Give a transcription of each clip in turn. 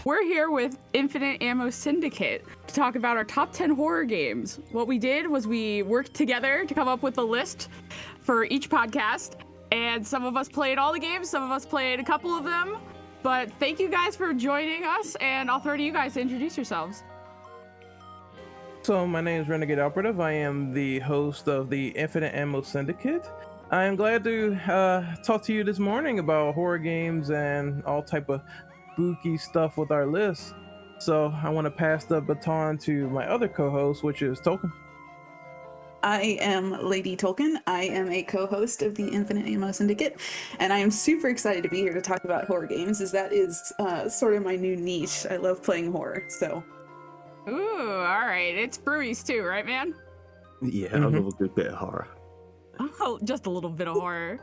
We're here with Infinite Ammo Syndicate to talk about our top 10 horror games. What we did was we worked together to come up with a list for each podcast, and some of us played all the games, some of us played a couple of them. But thank you guys for joining us, and I'll throw to you guys to introduce yourselves. So my name is Renegade Operative. I am the host of the Infinite Ammo Syndicate. I am glad to talk to you this morning about horror games and all type of spooky stuff with our list. So I want to pass the baton to my other co-host, which is Tolkien. I am Lady Tolkien. I am a co-host of the Infinite Ammo Syndicate, and I am super excited to be here to talk about horror games, as that is sort of my new niche. I love playing horror, so. Ooh, all right. It's brewies too, right, man? Yeah, I love a good bit of horror. Oh, just a little bit of horror.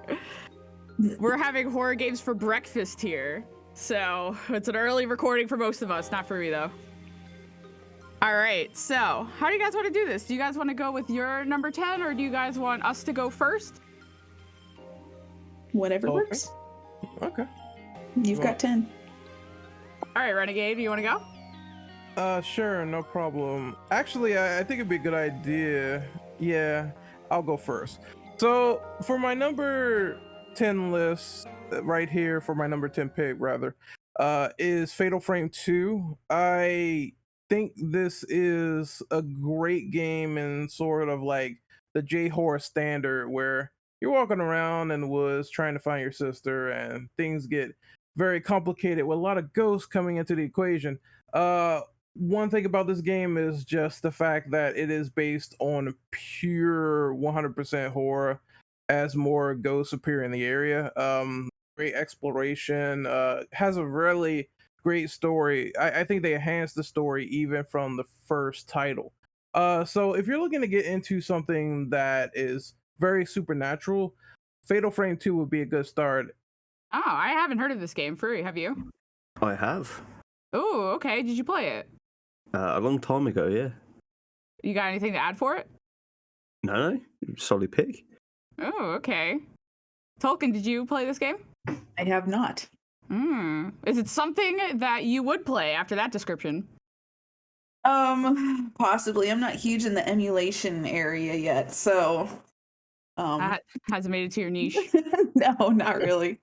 We're having horror games for breakfast here. So it's an early recording for most of us, not for me though. All right, so how do you guys want to do this? Do you guys want to go with your number 10, or do you guys want us to go first? Whatever works. Okay. You've got 10. All right, Renegade, do you want to go? Sure, no problem. Actually, I think it'd be a good idea. Yeah, I'll go first. So for my number 10 list, right here for my number 10 pick, rather, is Fatal Frame 2. I think this is a great game and sort of like the J-horror standard, where you're walking around in the woods trying to find your sister, and things get very complicated with a lot of ghosts coming into the equation. One thing about this game is just the fact that it is based on pure 100% horror, as more ghosts appear in the area. Great exploration, has a really great story. I think they enhanced the story even from the first title. So if you're looking to get into something that is very supernatural, Fatal Frame 2 would be a good start. Oh, I haven't heard of this game. Free, have you? I have. Oh, okay. Did you play it? A long time ago, yeah. You got anything to add for it? No, solid pick. Oh, okay. Tolkien, did you play this game? I have not. Is it something that you would play after that description? Possibly. I'm not huge in the emulation area yet, so. Hasn't made it to your niche. No, not really.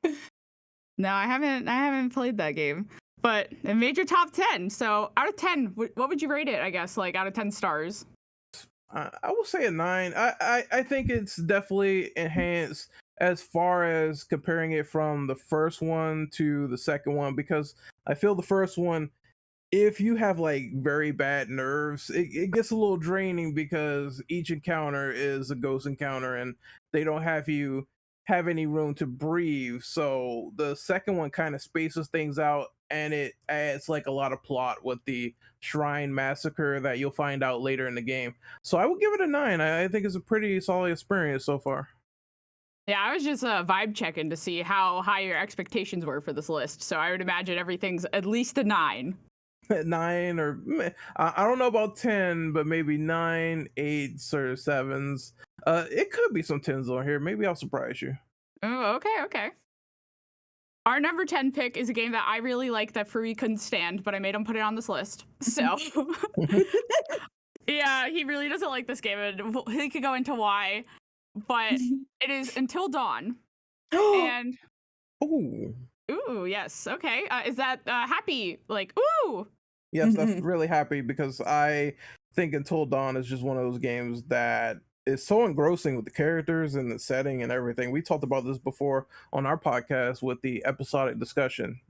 No, I haven't played that game. But it made your top 10. So out of 10, what would you rate it, I guess, like out of 10 stars? I will say a 9. I think it's definitely enhanced as far as comparing it from the first one to the second one, because I feel the first one, if you have like very bad nerves, it gets a little draining, because each encounter is a ghost encounter and they don't have you have any room to breathe. So the second one kind of spaces things out, and it adds like a lot of plot with the shrine massacre that you'll find out later in the game. So I would give it a 9. I think it's a pretty solid experience so far. Yeah, I was just vibe checking to see how high your expectations were for this list. So I would imagine everything's at least a 9. 9, or I don't know about 10, but maybe 9, 8s, or 7s. It could be some 10s on here. Maybe I'll surprise you. Oh, okay. Our number 10 pick is a game that I really like that Free couldn't stand, but I made him put it on this list. So, yeah, he really doesn't like this game, and he could go into why. But it is Until Dawn. And ooh, yes, okay. Is that happy? Like, ooh. Yes, that's really happy, because I think Until Dawn is just one of those games that is so engrossing with the characters and the setting and everything. We talked about this before on our podcast with the episodic discussion.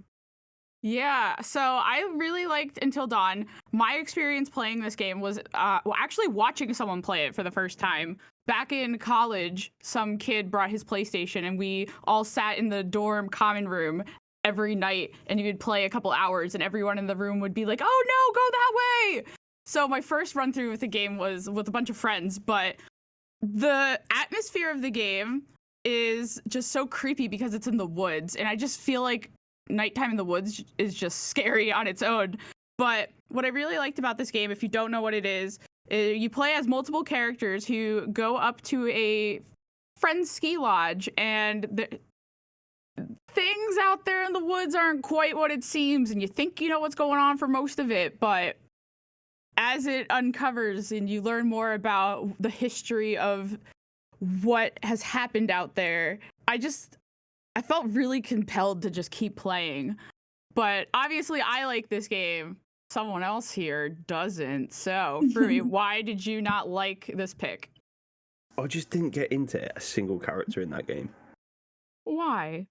Yeah, so I really liked Until Dawn. My experience playing this game was actually watching someone play it for the first time. Back in college, some kid brought his PlayStation, and we all sat in the dorm common room every night, and you would play a couple hours, and everyone in the room would be like, oh no, go that way! So my first run through with the game was with a bunch of friends, but the atmosphere of the game is just so creepy because it's in the woods, and I just feel like nighttime in the woods is just scary on its own. But what I really liked about this game, if you don't know what it is, you play as multiple characters who go up to a friend's ski lodge, and things out there in the woods aren't quite what it seems, and you think you know what's going on for most of it, but as it uncovers and you learn more about the history of what has happened out there, I felt really compelled to just keep playing. But obviously I like this game. Someone else here doesn't. So, Frui, why did you not like this pick? I just didn't get into a single character in that game. Why?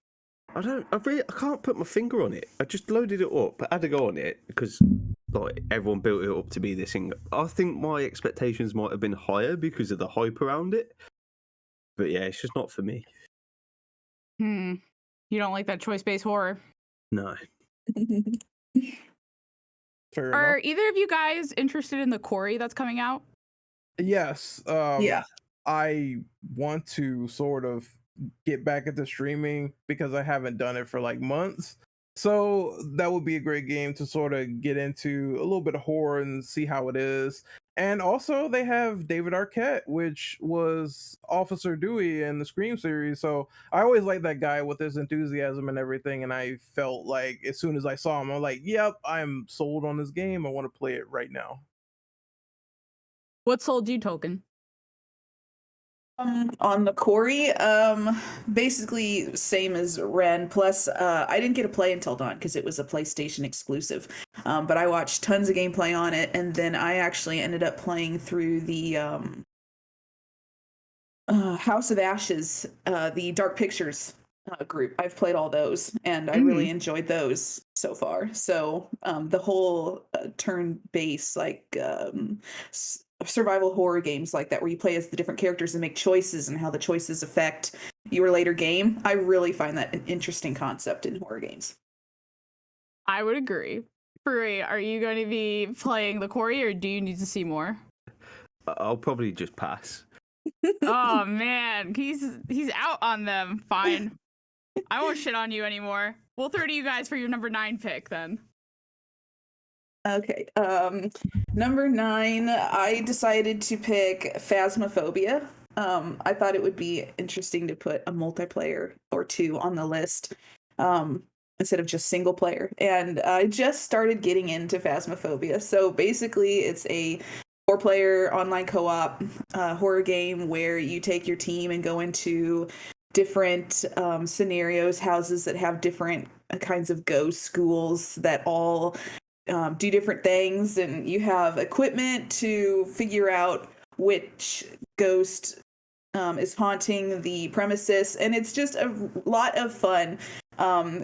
I can't put my finger on it. I just loaded it up, I had to go on it because like everyone built it up to be this thing. I think my expectations might have been higher because of the hype around it. But yeah, it's just not for me. You don't like that choice-based horror? No. Fair Are enough. either of you guys interested in the Corey that's coming out? Yes. Yeah. I want to sort of get back into streaming because I haven't done it for like months. So that would be a great game to sort of get into a little bit of horror and see how it is. And also they have David Arquette, which was Officer Dewey in the Scream series. So I always like that guy with his enthusiasm and everything. And I felt like as soon as I saw him, I'm like, yep, I'm sold on this game. I want to play it right now. What sold you, Token? On the Corey, basically same as Ren. Plus, I didn't get to play until Dawn because it was a PlayStation exclusive. But I watched tons of gameplay on it, and then I actually ended up playing through the House of Ashes, the Dark Pictures group. I've played all those, and I really enjoyed those so far. So the whole turn-based survival horror games like that, where you play as the different characters and make choices and how the choices affect your later game, I really find that an interesting concept in horror games. I would agree. Frui, are you going to be playing the Corey, or do you need to see more? I'll probably just pass. Oh man, he's out on them. Fine. I won't shit on you anymore. We'll throw to you guys for your number 9 pick then. Okay. Number 9, I decided to pick Phasmophobia. I thought it would be interesting to put a multiplayer or two on the list, instead of just single player. And I just started getting into Phasmophobia. So basically it's a 4-player online co-op horror game where you take your team and go into different scenarios, houses that have different kinds of ghost schools that all do different things, and you have equipment to figure out which ghost is haunting the premises, and it's just a lot of fun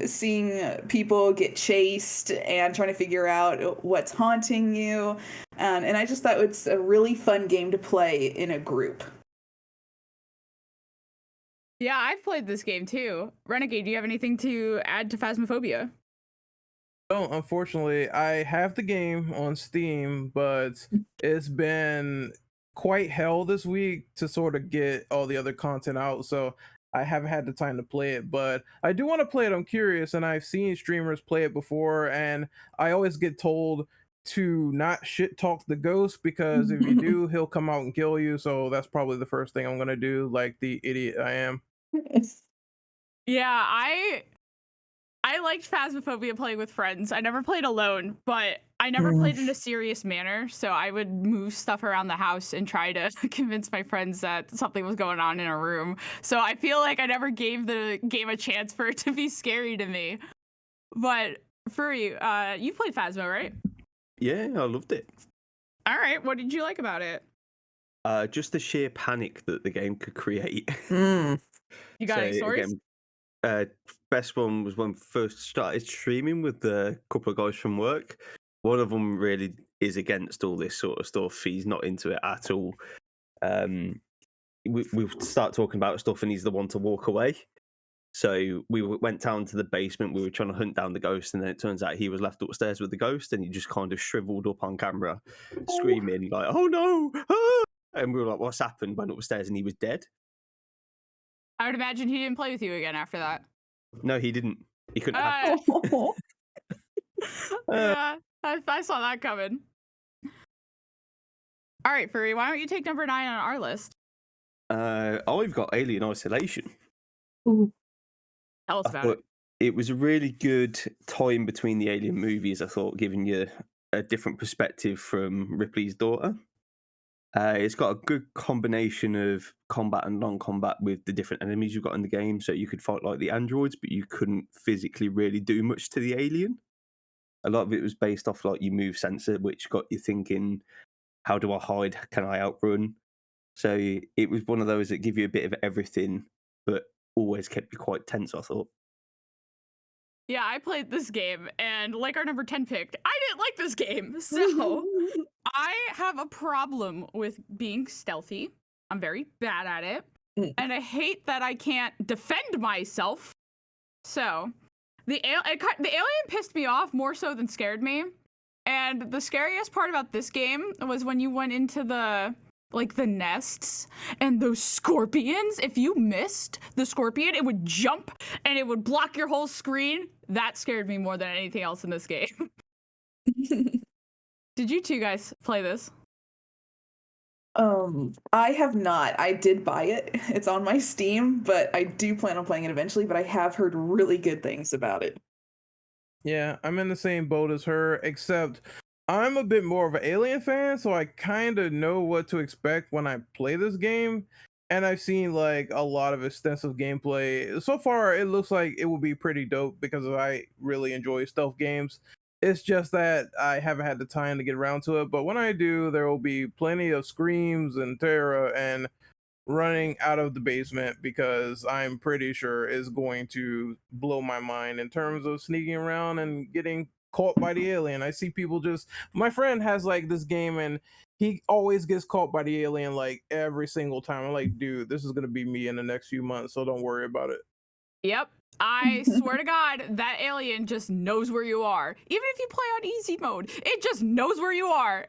seeing people get chased and trying to figure out what's haunting you, and I just thought it's a really fun game to play in a group. Yeah, I've played this game too. Renegade, do you have anything to add to Phasmophobia? No, unfortunately, I have the game on Steam, but it's been quite hell this week to sort of get all the other content out, so I haven't had the time to play it. But I do want to play it. I'm curious, and I've seen streamers play it before, and I always get told to not shit talk the ghost because if you do, he'll come out and kill you. So that's probably the first thing I'm gonna do, like the idiot I am. Yeah, I liked Phasmophobia playing with friends. I never played alone, but I never played in a serious manner. So I would move stuff around the house and try to convince my friends that something was going on in a room. So I feel like I never gave the game a chance for it to be scary to me. But Frui, you played Phasmo, right? Yeah, I loved it. All right, what did you like about it? Just the sheer panic that the game could create. You got any stories? Again, best one was when we first started streaming with a couple of guys from work. One of them really is against all this sort of stuff. He's not into it at all. We start talking about stuff and he's the one to walk away. So we went down to the basement. We were trying to hunt down the ghost, and then it turns out he was left upstairs with the ghost, and he just kind of shriveled up on camera, screaming like, "Oh no!" Ah! And we were like, "What's happened?" Went upstairs, and he was dead. I would imagine he didn't play with you again after that. No, he didn't. He couldn't have. Yeah, I saw that coming. All right, Furry, why don't you take number 9 on our list? I've got Alien Isolation. Ooh. Tell us about it. it was a really good time between the Alien movies, I thought, giving you a different perspective from Ripley's daughter. It's got a good combination of combat and non-combat with the different enemies you've got in the game. So you could fight like the androids, but you couldn't physically really do much to the alien. A lot of it was based off like your move sensor, which got you thinking, how do I hide? Can I outrun? So it was one of those that give you a bit of everything, but always kept you quite tense, I thought. Yeah, I played this game, and like our number 10 picked, I didn't like this game. So I have a problem with being stealthy. I'm very bad at it. And I hate that I can't defend myself. So the alien pissed me off more so than scared me. And the scariest part about this game was when you went into the nests and those scorpions. If you missed the scorpion, it would jump and it would block your whole screen. That scared me more than anything else in this game. Did you two guys play this? I have not. I did buy it. It's on my Steam, but I do plan on playing it eventually, but I have heard really good things about it. Yeah, I'm in the same boat as her, except I'm a bit more of an Alien fan, so I kind of know what to expect when I play this game. And I've seen like a lot of extensive gameplay. So far, it looks like it will be pretty dope because I really enjoy stealth games. It's just that I haven't had the time to get around to it. But when I do, there will be plenty of screams and terror and running out of the basement because I'm pretty sure is going to blow my mind in terms of sneaking around and getting caught by the alien. I see people my friend has like this game and he always gets caught by the alien like every single time. I'm like, dude, this is gonna be me in the next few months, so don't worry about it. Yep. I swear to God, that alien just knows where you are. Even if you play on easy mode, it just knows where you are.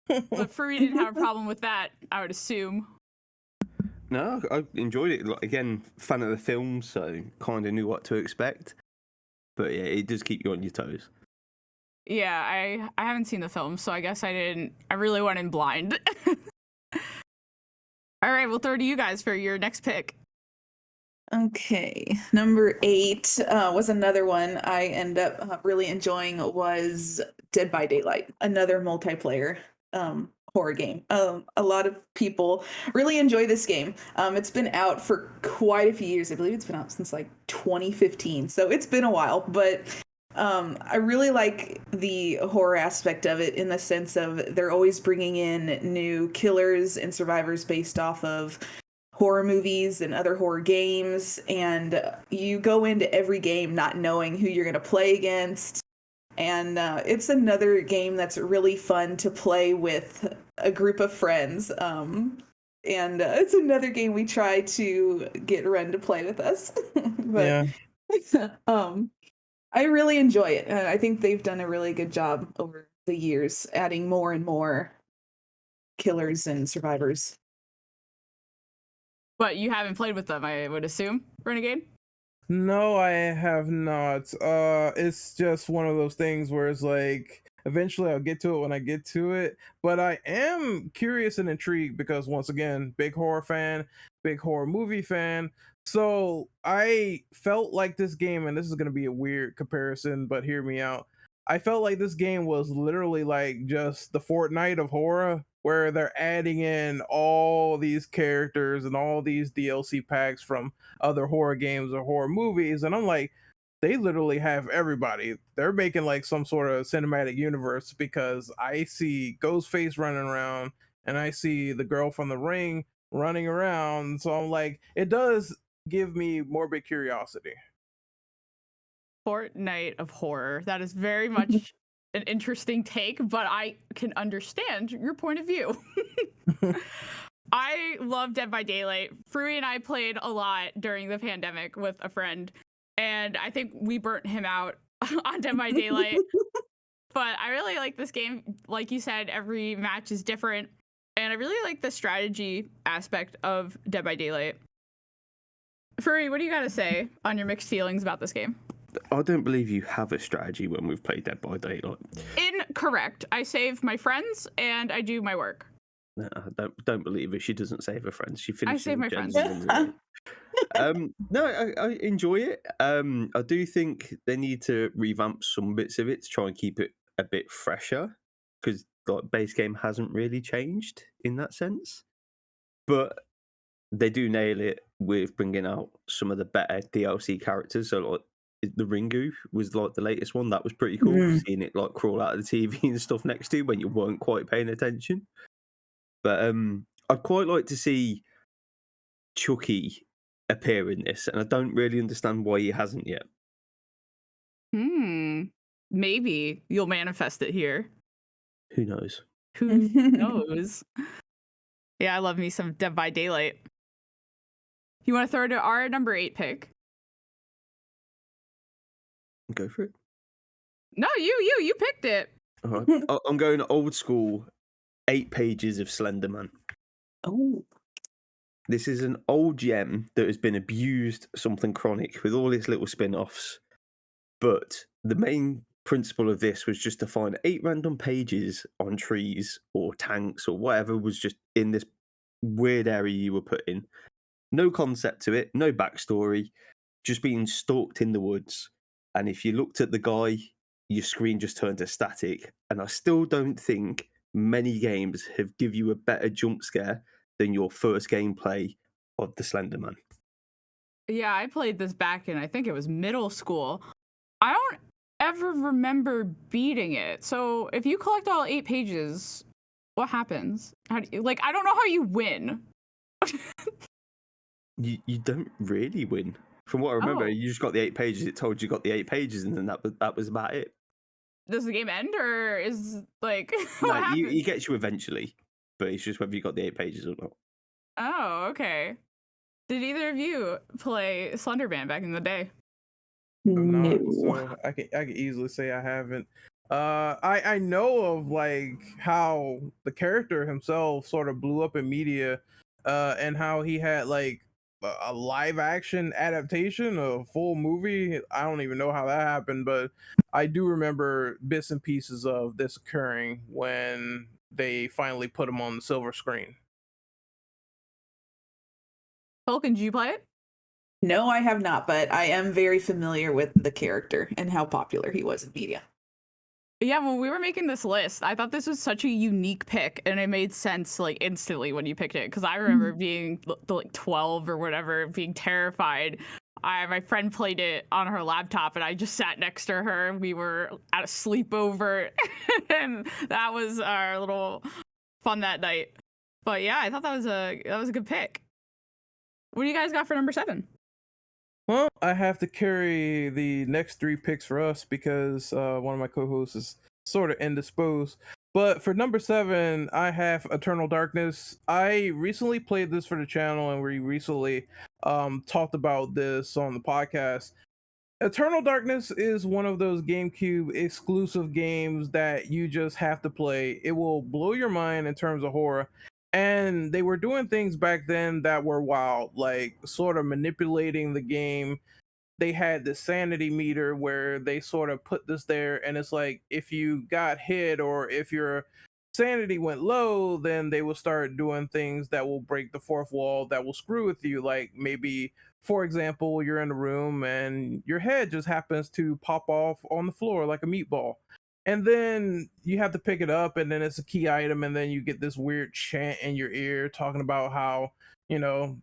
But Free didn't have a problem with that, I would assume. No, I enjoyed it. Like, again, fan of the film, so kind of knew what to expect. But yeah, it does keep you on your toes. Yeah, I haven't seen the film, so I guess I really went in blind. All right, we'll throw to you guys for your next pick. Okay, number 8 was another one I end up really enjoying was Dead by Daylight, another multiplayer horror game. A lot of people really enjoy this game. It's been out for quite a few years. I believe it's been out since like 2015, so it's been a while, but I really like the horror aspect of it in the sense of they're always bringing in new killers and survivors based off of horror movies and other horror games, and you go into every game not knowing who you're going to play against. And it's another game that's really fun to play with a group of friends. And it's another game we try to get Ren to play with us. But yeah. I really enjoy it. I think they've done a really good job over the years, adding more and more killers and survivors. But you haven't played with them, I would assume, Renegade? No, I have not. It's just one of those things where it's like eventually I'll get to it when I get to it. But I am curious and intrigued because once again, big horror fan, big horror movie fan. So I felt like this game, and this is gonna be a weird comparison, but hear me out. I felt like this game was literally like just the Fortnite of horror, where they're adding in all these characters and all these DLC packs from other horror games or horror movies. And I'm like, they literally have everybody. They're making like some sort of cinematic universe because I see Ghostface running around and I see the girl from The Ring running around. So I'm like, it does give me morbid curiosity. Fortnite of horror. That is very much an interesting take, but I can understand your point of view. I love Dead by Daylight. Frui and I played a lot during the pandemic with a friend, and I think we burnt him out on Dead by Daylight. But I really like this game. Like you said, every match is different, and I really like the strategy aspect of Dead by Daylight. Frui, what do you got to say on your mixed feelings about this game? I don't believe you have a strategy when we've played Dead by Daylight. Incorrect. I save my friends and I do my work. No, I don't believe her. She doesn't save her friends. She finishes. I save my friends. No, I enjoy it. I do think they need to revamp some bits of it to try and keep it a bit fresher because like base game hasn't really changed in that sense. But they do nail it with bringing out some of the better DLC characters. So like the Ringu was like the latest one. That was pretty cool. Mm. Seeing it like crawl out of the TV and stuff next to you when you weren't quite paying attention. But I'd quite like to see Chucky appear in this, and I don't really understand why he hasn't yet. Maybe you'll manifest it here. Who knows? Who knows? Yeah, I love me some Dead by Daylight. You want to throw to our number 8 pick? Go for it. No, you picked it. All right. I'm going old school. 8 pages of Slender Man. Oh. This is an old gem that has been abused something chronic with all its little spin-offs. But the main principle of this was just to find 8 random pages on trees or tanks or whatever was just in this weird area you were put in. No concept to it, no backstory, just being stalked in the woods. And if you looked at the guy, your screen just turned to static. And I still don't think many games have give you a better jump scare than your first gameplay of the Slender Man. Yeah, I played this back in, I think it was middle school. I don't ever remember beating it. So if you collect all 8 pages, what happens? How do you, I don't know how you win. You don't really win. From what I remember, Oh. you just got the 8 pages. It told you got the 8 pages, and then that was about it. Does the game end, or is what No, happens? he gets you eventually, but it's just whether you got the 8 pages or not. Oh, okay. Did either of you play Slenderman back in the day? I'm not, No. so I can easily say I haven't. I know of like how the character himself sort of blew up in media, and how he had like a live action adaptation, a full movie. I don't even know how that happened, but I do remember bits and pieces of this occurring when they finally put him on the silver screen. Tolkien, did you play it? No, I have not, but I am very familiar with the character and how popular he was in media. Yeah, when we were making this list, I thought this was such a unique pick, and it made sense instantly when you picked it. Because I remember being 12 or whatever, being terrified. My friend played it on her laptop, and I just sat next to her. We were at a sleepover, and that was our little fun that night. But yeah, I thought that was a good pick. What do you guys got for number 7? Well, I have to carry the next 3 picks for us because one of my co-hosts is sort of indisposed. But for number 7, I have Eternal Darkness. I recently played this for the channel, and we recently talked about this on the podcast. Eternal Darkness is one of those GameCube exclusive games that you just have to play. It will blow your mind in terms of horror. And they were doing things back then that were wild, like sort of manipulating the game. They had the sanity meter where they sort of put this there, and it's like if you got hit or if your sanity went low, then they will start doing things that will break the fourth wall, that will screw with you. Like maybe, for example, you're in a room and your head just happens to pop off on the floor like a meatball, and then you have to pick it up, and then it's a key item, and then you get this weird chant in your ear talking about how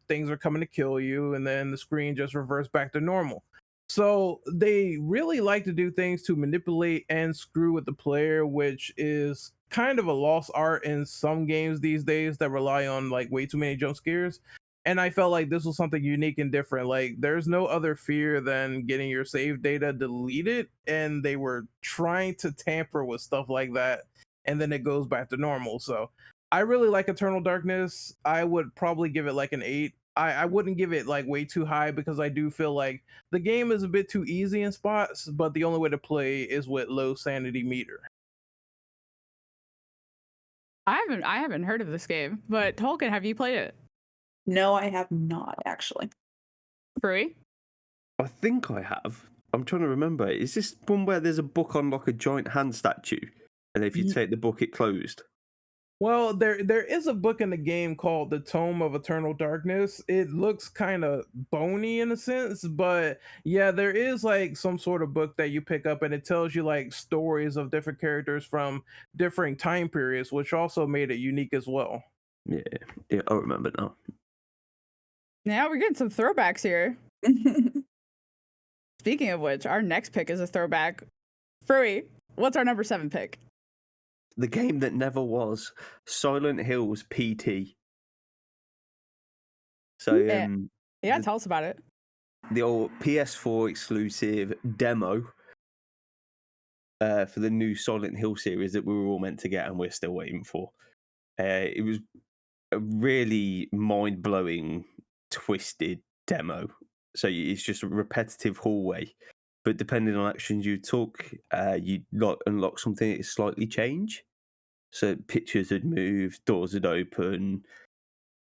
things are coming to kill you, and then the screen just reverts back to normal. So they really like to do things to manipulate and screw with the player, which is kind of a lost art in some games these days that rely on like way too many jump scares. And I felt like this was something unique and different. Like there's no other fear than getting your save data deleted, and they were trying to tamper with stuff like that, and then it goes back to normal. So I really like Eternal Darkness. I would probably give it like an 8. I wouldn't give it like way too high because I do feel like the game is a bit too easy in spots, but the only way to play is with low sanity meter. I haven't heard of this game, but Tolkien, have you played it? No, I have not actually. Free? I think I have. I'm trying to remember. Is this one where there's a book on like a giant hand statue, and if you take the book, it closed? Well, there is a book in the game called The Tome of Eternal Darkness. It looks kind of bony in a sense, but yeah, there is like some sort of book that you pick up and it tells you like stories of different characters from different time periods, which also made it unique as well. Yeah, yeah, I remember now. Now we're getting some throwbacks here. Speaking of which, our next pick is a throwback. Frui, what's our number 7 pick? The game that never was, Silent Hills PT. So Yeah, the, tell us about it. the old PS4 exclusive demo for the new Silent Hill series that we were all meant to get and we're still waiting for. It was a really mind-blowing, twisted demo. So it's just a repetitive hallway, but depending on actions you took, you unlock something that slightly change. So pictures would move, doors would open.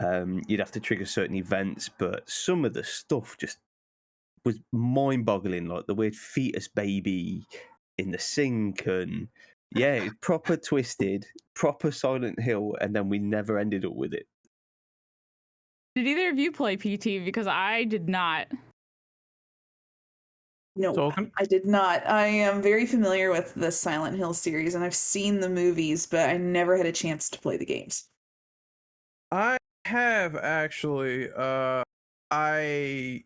You'd have to trigger certain events, but some of the stuff just was mind-boggling, like the weird fetus baby in the sink, and yeah, it's proper twisted, proper Silent Hill, and then we never ended up with it. Did either of you play PT? Because I did not. No, Tolkien? I did not. I am very familiar with the Silent Hill series and I've seen the movies, but I never had a chance to play the games. I have actually. I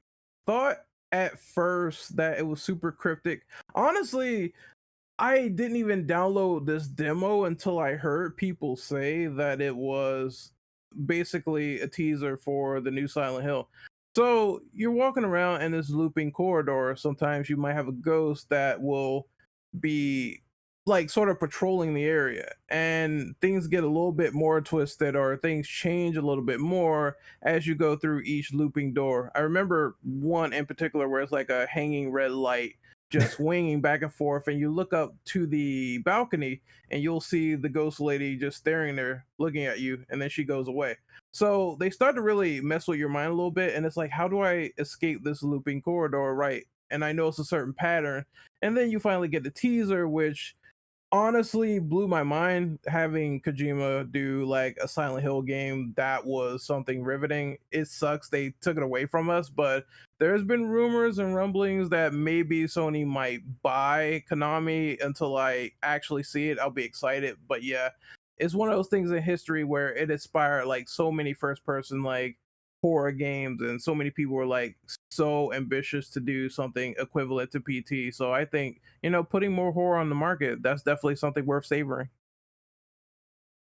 thought at first that it was super cryptic. Honestly, I didn't even download this demo until I heard people say that it was basically a teaser for the new Silent Hill. So you're walking around in this looping corridor. Sometimes you might have a ghost that will be like sort of patrolling the area, and things get a little bit more twisted or things change a little bit more as you go through each looping door. I remember one in particular where it's like a hanging red light just swinging back and forth, and you look up to the balcony and you'll see the ghost lady just staring there looking at you, and then she goes away. So they start to really mess with your mind a little bit, and it's like, how do I escape this looping corridor, right? And I know it's a certain pattern, and then you finally get the teaser, which honestly blew my mind. Having Kojima do like a Silent Hill game, that was something riveting. It sucks they took it away from us, but there's been rumors and rumblings that maybe Sony might buy Konami. Until I actually see it, I'll be excited. But yeah, it's one of those things in history where it inspired like so many first person like horror games, and so many people were like so ambitious to do something equivalent to PT. So I think, putting more horror on the market, that's definitely something worth savoring.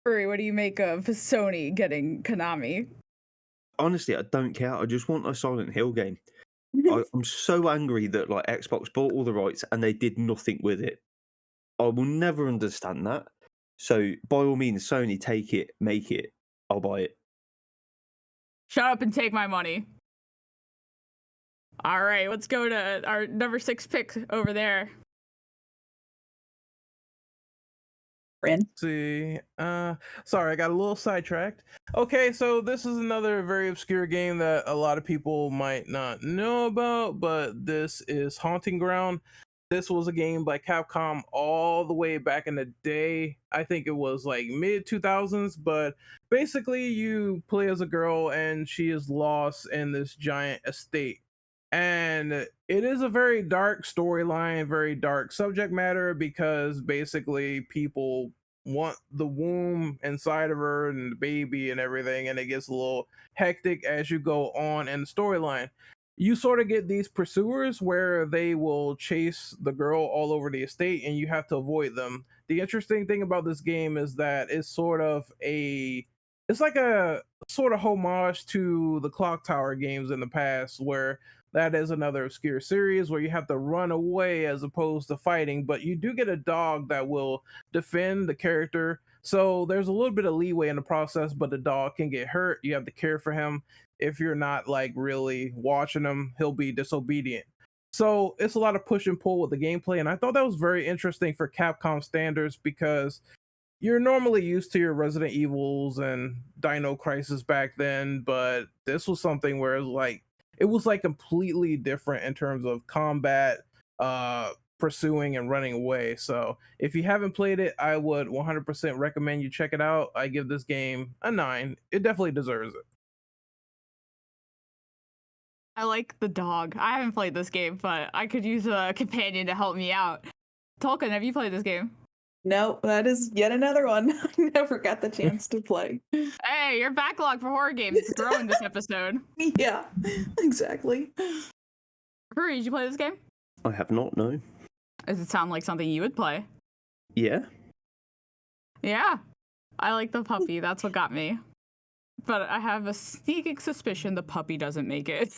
Frui, what do you make of Sony getting Konami? Honestly, I don't care. I just want a Silent Hill game. I'm so angry that like Xbox bought all the rights and they did nothing with it. I will never understand that. So by all means, Sony, take it, make it. I'll buy it. Shut up and take my money. All right, let's go to our number 6 pick over there. Ren. See, sorry, I got a little sidetracked. Okay, so this is another very obscure game that a lot of people might not know about, but this is Haunting Ground. This was a game by Capcom all the way back in the day. I think it was like mid 2000s, but basically you play as a girl and she is lost in this giant estate. And it is a very dark storyline, very dark subject matter, because basically people want the womb inside of her and the baby and everything, and it gets a little hectic as you go on in the storyline. You sort of get these pursuers where they will chase the girl all over the estate and you have to avoid them. The interesting thing about this game is that it's like a sort of homage to the Clock Tower games in the past, where that is another obscure series where you have to run away as opposed to fighting, but you do get a dog that will defend the character. So there's a little bit of leeway in the process, but the dog can get hurt. You have to care for him. If you're not like really watching him, he'll be disobedient. So it's a lot of push and pull with the gameplay. And I thought that was very interesting for Capcom standards, because you're normally used to your Resident Evils and Dino Crisis back then, but this was something where it was like completely different in terms of combat, pursuing and running away. So if you haven't played it, I would 100% recommend you check it out. I give this game a 9. It definitely deserves it. I like the dog. I haven't played this game, but I could use a companion to help me out. Tolkien, have you played this game? No, that is yet another one I never got the chance to play. Hey, your backlog for horror games is growing this episode. Yeah, exactly. Kuri, did you play this game? I have not, no. Does it sound like something you would play? Yeah. Yeah. I like the puppy. That's what got me. But I have a sneaking suspicion the puppy doesn't make it.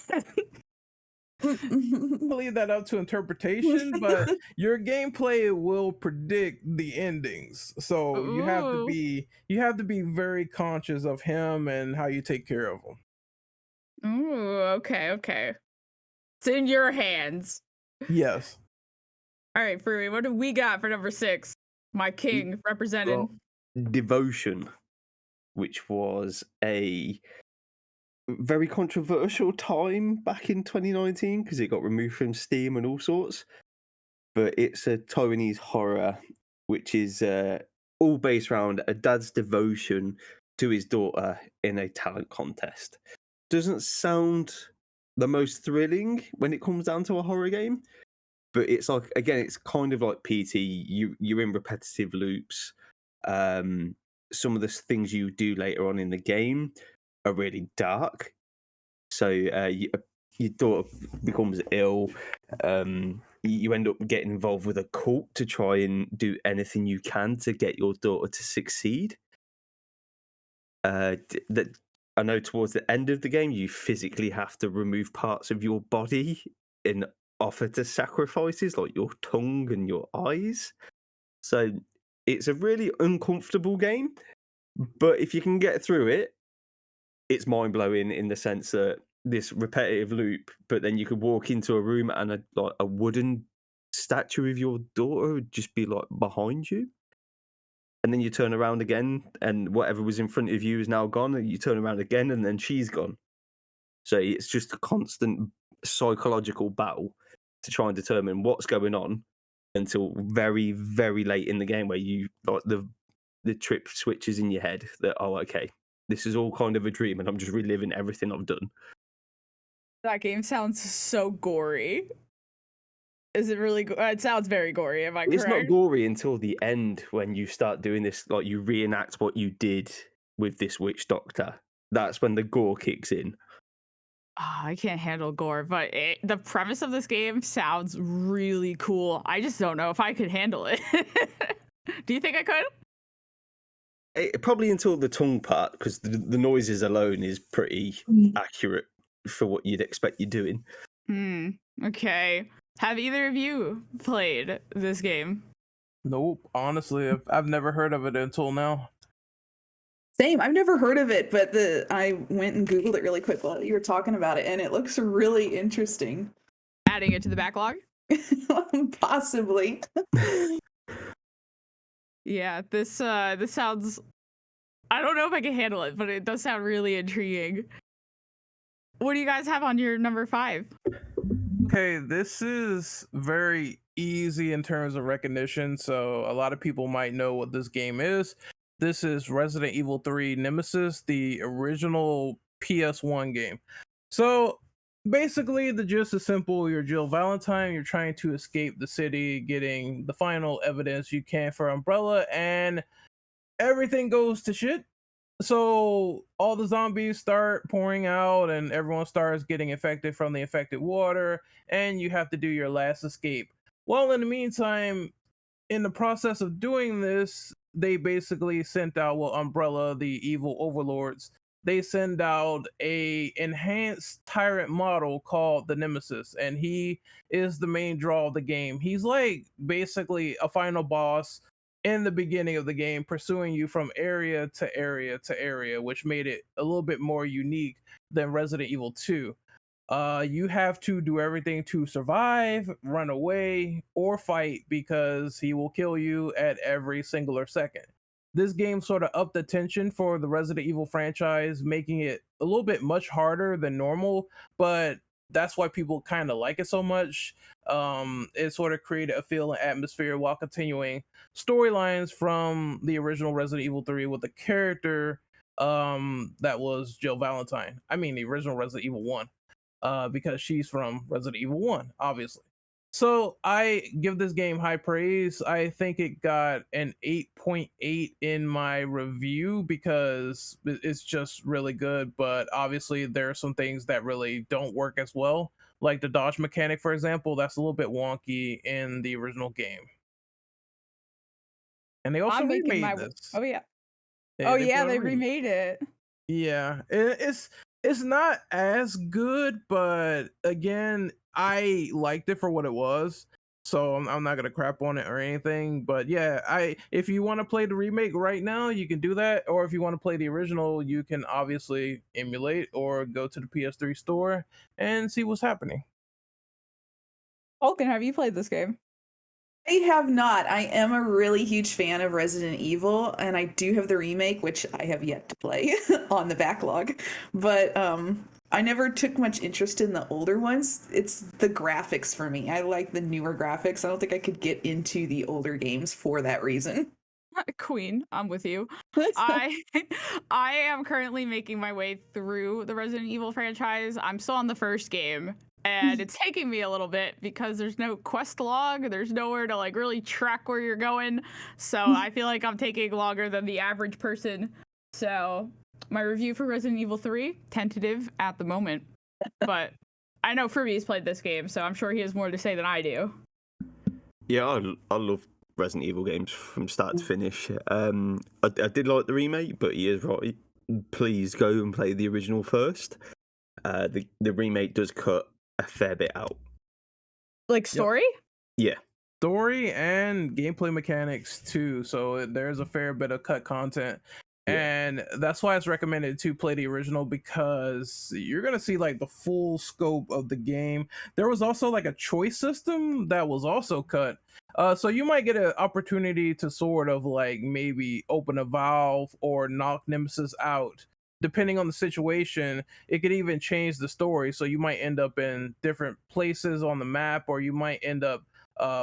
Leave that up to interpretation, but your gameplay will predict the endings. So you have to be very conscious of him and how you take care of him. Ooh, okay. It's in your hands. Yes. All right, Free, what do we got for number 6? My king represented. Well, Devotion, which was a very controversial time back in 2019 because it got removed from Steam and all sorts. But it's a Taiwanese horror, which is all based around a dad's devotion to his daughter in a talent contest. Doesn't sound the most thrilling when it comes down to a horror game, but it's like, again, it's kind of like PT. You're in repetitive loops. Some of the things you do later on in the game are really dark. So your daughter becomes ill. You end up getting involved with a cult to try and do anything you can to get your daughter to succeed. That I know towards the end of the game, you physically have to remove parts of your body in offer to sacrifices, like your tongue and your eyes. So it's a really uncomfortable game, but if you can get through it, it's mind-blowing in the sense that this repetitive loop, but then you could walk into a room and a wooden statue of your daughter would just be like behind you, and then you turn around again and whatever was in front of you is now gone, and you turn around again and then she's gone. So it's just a constant psychological battle to try and determine what's going on until very, very late in the game, where you like the trip switches in your head that, oh, okay, this is all kind of a dream and I'm just reliving everything I've done. That game sounds so gory. Is it really? It sounds very gory. Am I correct? It's not gory until the end when you start doing this, like you reenact what you did with this witch doctor. That's when the gore kicks in. Oh, I can't handle gore, but the premise of this game sounds really cool. I just don't know if I could handle it. Do you think I could? Probably until the tongue part, because the noises alone is pretty accurate for what you'd expect you're doing. Okay. Have either of you played this game? Nope. Honestly, I've never heard of it until now. Same. I've never heard of it, but I went and Googled it really quick while you were talking about it, and it looks really interesting. Adding it to the backlog? Possibly. Yeah, this sounds... I don't know if I can handle it, but it does sound really intriguing. What do you guys have on your number 5? Okay, this is very easy in terms of recognition, so a lot of people might know what this game is. This is Resident Evil 3 Nemesis, the original PS1 game. So basically, the gist is simple. You're Jill Valentine. You're trying to escape the city, getting the final evidence you can for Umbrella, and everything goes to shit. So all the zombies start pouring out and everyone starts getting infected from the infected water, and you have to do your last escape. Well, in the meantime, in the process of doing this, they basically sent out, well, Umbrella, the evil overlords, they send out a enhanced tyrant model called the Nemesis, and he is the main draw of the game. He's like basically a final boss in the beginning of the game, pursuing you from area to area to area, which made it a little bit more unique than Resident Evil 2. You have to do everything to survive, run away, or fight, because he will kill you at every singular second. This game sort of upped the tension for the Resident Evil franchise, making it a little bit much harder than normal, but that's why people kind of like it so much. It sort of created a feel and atmosphere while continuing storylines from the original Resident Evil 3 with the character that was Jill Valentine. I mean, the original Resident Evil 1, because she's from Resident Evil 1, obviously. So I give this game high praise. I think it got an 8.8 in my review because it's just really good. But obviously, there are some things that really don't work as well, like the dodge mechanic, for example. That's a little bit wonky in the original game. And they also I'm making remade my. this. Oh yeah. They, Oh they yeah, put out a they remake. remade it. Yeah, it's not as good, but again, I liked it for what it was. So I'm not gonna crap on it or anything. But yeah, if you want to play the remake right now, you can do that. Or if you want to play the original, you can obviously emulate or go to the PS3 store and see what's happening. Vulcan, have you played this game? I have not. I am a really huge fan of Resident Evil, and I do have the remake, which I have yet to play on the backlog. But I never took much interest in the older ones. It's the graphics for me. I like the newer graphics. I don't think I could get into the older games for that reason. Queen, I'm with you. I I am currently making my way through the Resident Evil franchise. I'm still on the first game, and it's taking me a little bit because there's no quest log. There's nowhere to like really track where you're going. So I feel like I'm taking longer than the average person. So my review for Resident Evil 3, tentative at the moment. But I know Fruby's played this game, so I'm sure he has more to say than I do. Yeah, I love Resident Evil games from start to finish. I did like the remake, but he is right. Please go and play the original first. The remake does cut a fair bit out. Like story? Yeah. Story and gameplay mechanics too. So there's a fair bit of cut content. And that's why it's recommended to play the original, because you're going to see like the full scope of the game. There was also like a choice system that was also cut. So you might get an opportunity to sort of like maybe open a valve or knock Nemesis out. Depending on the situation, it could even change the story. So you might end up in different places on the map, or you might end up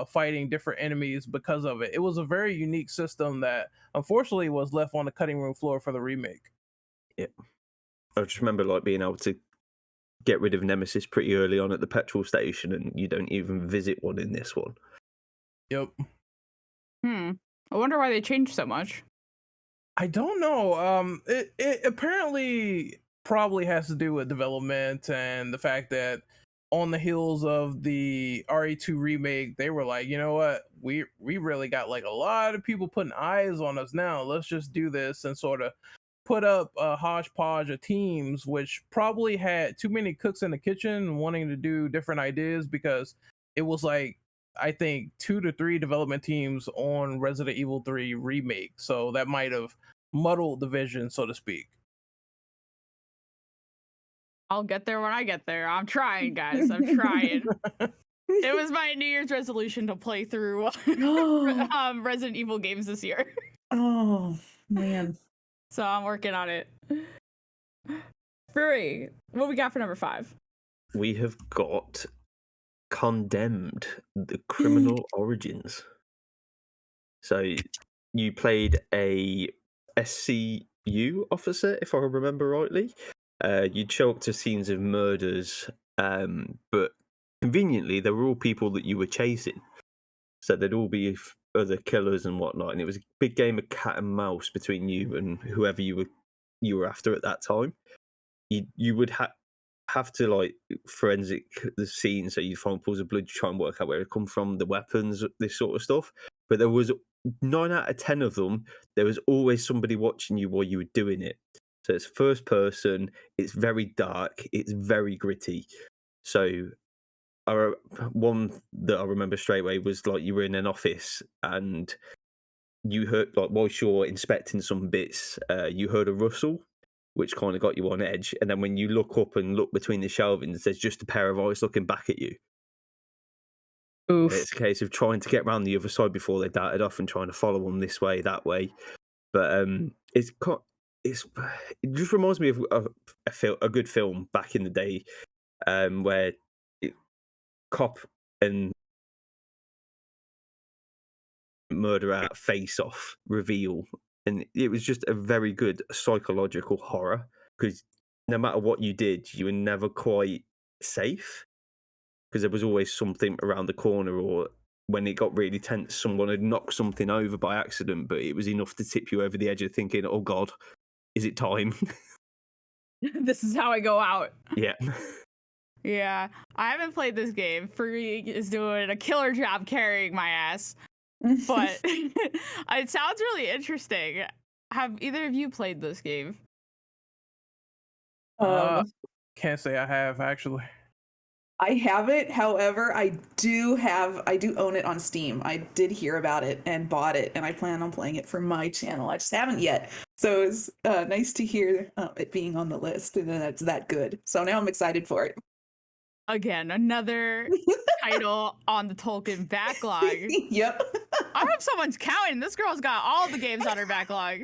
fighting different enemies because of it. It was a very unique system that unfortunately was left on the cutting room floor for the remake. Yeah. I just remember like being able to get rid of Nemesis pretty early on at the petrol station, and you don't even visit one in this one. Yep. I wonder why they changed so much. I don't know. It apparently probably has to do with development and the fact that on the heels of the RE2 remake, they were like, you know what, we really got like a lot of people putting eyes on us now. Let's just do this and sort of put up a hodgepodge of teams, which probably had too many cooks in the kitchen wanting to do different ideas, because it was like, I think 2 to 3 development teams on Resident Evil 3 remake. So that might have muddled the vision, so to speak. I'll get there when I get there. I'm trying, guys. I'm trying. It was my New Year's resolution to play through Resident Evil games this year. Oh, man. So I'm working on it. Fury, what we got for number 5? We have got Condemned, the Criminal Origins. So you played a SCU officer, if I remember rightly. You'd show up to scenes of murders, but conveniently, they were all people that you were chasing. So there'd all be other killers and whatnot, and it was a big game of cat and mouse between you and whoever you were after at that time. You would have to like forensic the scene, so you find pools of blood to try and work out where it come from, the weapons, this sort of stuff. But there was 9 out of 10 of them. There was always somebody watching you while you were doing it. So it's first person. It's very dark. It's very gritty. So one that I remember straight away was like you were in an office and you heard, like, whilst you're inspecting some bits, you heard a rustle, which kind of got you on edge. And then when you look up and look between the shelvings, there's just a pair of eyes looking back at you. Oof. And it's a case of trying to get around the other side before they darted off and trying to follow them this way, that way. But it just reminds me of a good film back in the day. where cop and murderer face off reveal, and it was just a very good psychological horror because no matter what you did, you were never quite safe because there was always something around the corner, or when it got really tense, someone had knocked something over by accident, but it was enough to tip you over the edge of thinking, "Oh God, is it time?" This is how I go out. Yeah. Yeah, I haven't played this game. Free is doing a killer job carrying my ass, but it sounds really interesting. Have either of you played this game? Uh, can't say I have actually. I haven't. However, I do own it on Steam. I did hear about it and bought it, and I plan on playing it for my channel. I just haven't yet. So it's nice to hear it being on the list, and then it's that good. So now I'm excited for it. Again, another title on the Tolkien backlog. Yep. I hope someone's counting. This girl's got all the games on her backlog.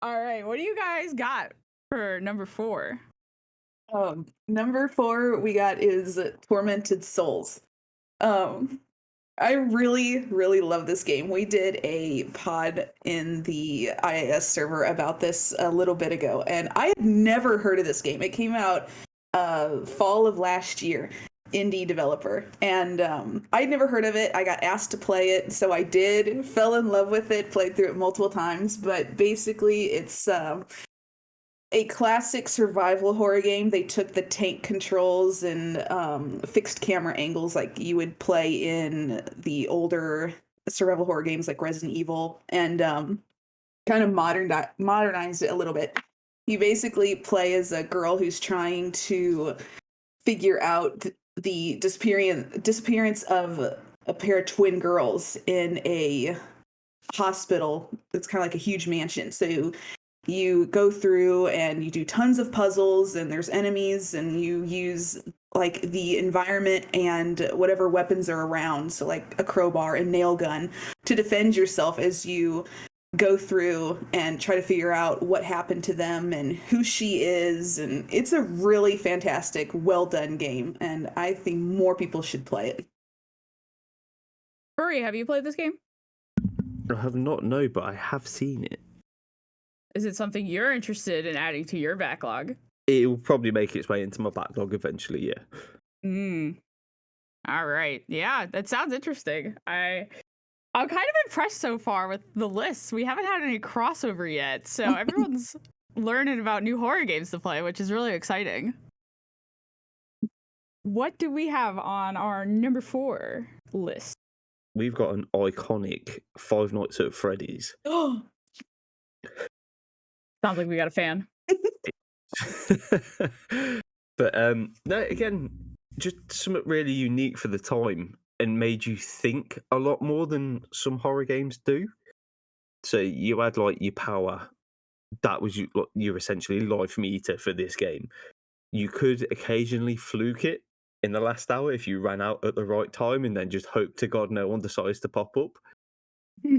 All right, what do you guys got for number 4? Number 4 we got is Tormented Souls. I really, really love this game. We did a pod in the IAS server about this a little bit ago, and I had never heard of this game. It came out fall of last year, indie developer, and I'd never heard of it. I got asked to play it, so I did, fell in love with it, played through it multiple times, but basically it's a classic survival horror game. They took the tank controls and fixed camera angles like you would play in the older survival horror games like Resident Evil, and kind of modernized it a little bit. You basically play as a girl who's trying to figure out the disappearance of a pair of twin girls in a hospital. It's kind of like a huge mansion. So you go through and you do tons of puzzles, and there's enemies, and you use like the environment and whatever weapons are around, so like a crowbar and nail gun, to defend yourself as you go through and try to figure out what happened to them and who she is. And it's a really fantastic, well done game, and I think more people should play it. Furry, have you played this game? I have not, no, but I have seen it. Is it something you're interested in adding to your backlog? It will probably make its way into my backlog eventually, yeah. All right. Yeah, that sounds interesting. I'm kind of impressed so far with the lists. We haven't had any crossover yet, so everyone's learning about new horror games to play, which is really exciting. What do we have on our number 4 list? We've got an iconic Five Nights at Freddy's. Oh, Sounds like we got a fan. But no, again, just something really unique for the time and made you think a lot more than some horror games do. So you had like your power, that was your essentially life meter for this game. You could occasionally fluke it in the last hour if you ran out at the right time and then just hope to God no one decides to pop up.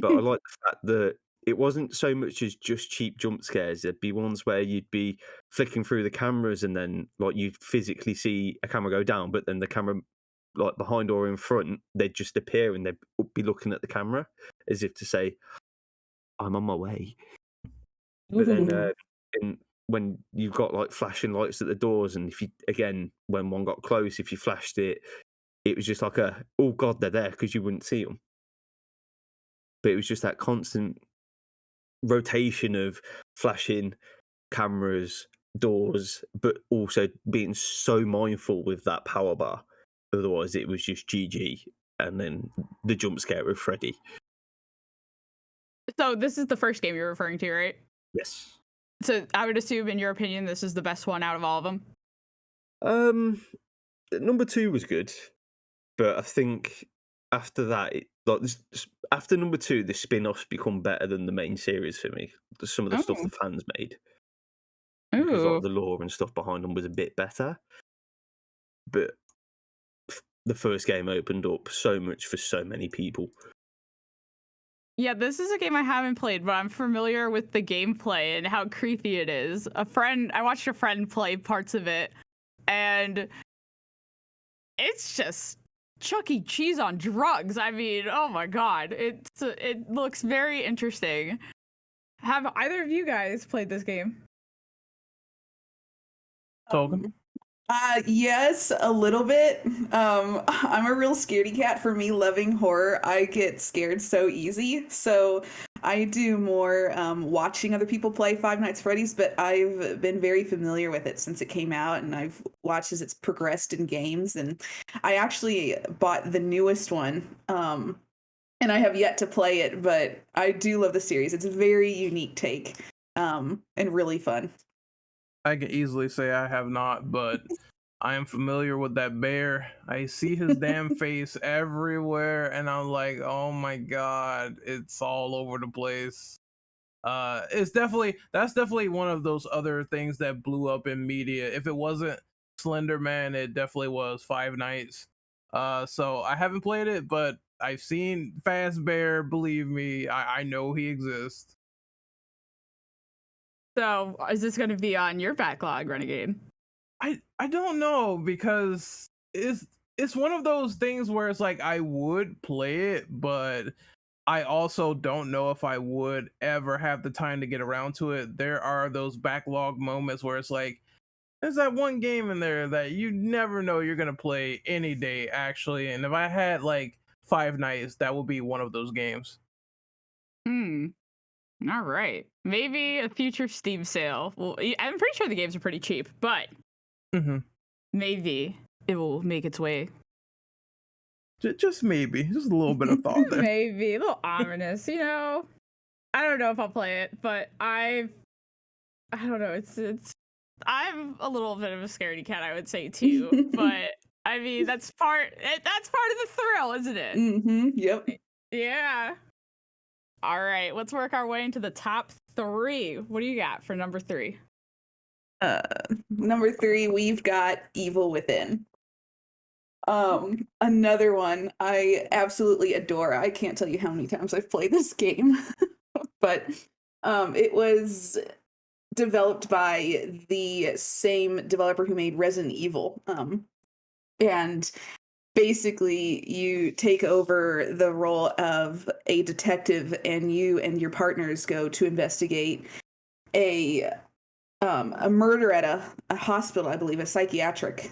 But I like the fact that it wasn't so much as just cheap jump scares. There'd be ones where you'd be flicking through the cameras and then like you'd physically see a camera go down, but then the camera like behind or in front, they'd just appear and they'd be looking at the camera as if to say, I'm on my way. But then when you've got like flashing lights at the doors, and if you, again, when one got close, if you flashed it, it was just like oh God, they're there, because you wouldn't see them. But it was just that constant rotation of flashing cameras, doors, but also being so mindful with that power bar. Otherwise, it was just GG, and then the jump scare with Freddy. So this is the first game you're referring to, right? Yes. So I would assume, in your opinion, this is the best one out of all of them? Number 2 was good, but I think after that, after number 2, the spin-offs become better than the main series for me. Some of the stuff the fans made. Because like, the lore and stuff behind them was a bit better. But the first game opened up so much for so many people. Yeah, this is a game I haven't played, but I'm familiar with the gameplay and how creepy it is. I watched a friend play parts of it, and it's just Chuck E. Cheese on drugs. I mean, oh my god, it looks very interesting. Have either of you guys played this game? Token. Yes, a little bit. I'm a real scaredy cat. For me, loving horror, I get scared so easy. So I do more watching other people play Five Nights at Freddy's, but I've been very familiar with it since it came out, and I've watched as it's progressed in games. And I actually bought the newest one, and I have yet to play it, but I do love the series. It's a very unique take, and really fun. I can easily say I have not, but I am familiar with that bear. I see his damn face everywhere, and I'm like, oh my god, it's all over the place. That's definitely one of those other things that blew up in media. If it wasn't Slender Man, it definitely was Five Nights. So I haven't played it, but I've seen Fazbear. Believe me, I know he exists. So is this going to be on your backlog, Renegade? I don't know, because it's one of those things where it's like I would play it, but I also don't know if I would ever have the time to get around to it. There are those backlog moments where it's like there's that one game in there that you never know you're gonna play any day, actually. And if I had like Five Nights, that would be one of those games. All right. Maybe a future Steam sale. Well, I'm pretty sure the games are pretty cheap, but maybe it will make its way. Just maybe, just a little bit of thought there. Maybe a little ominous, you know. I don't know if I'll play it, but I don't know. It's I'm a little bit of a scaredy cat, I would say too. But I mean, that's part of the thrill, isn't it? Yep. Yeah. All right, let's work our way into the top 3. What do you got for number 3? Number 3, we've got Evil Within. Another one I absolutely adore. I can't tell you how many times I've played this game, but it was developed by the same developer who made Resident Evil. And basically you take over the role of a detective, and you and your partners go to investigate a murder at a hospital, I believe, a psychiatric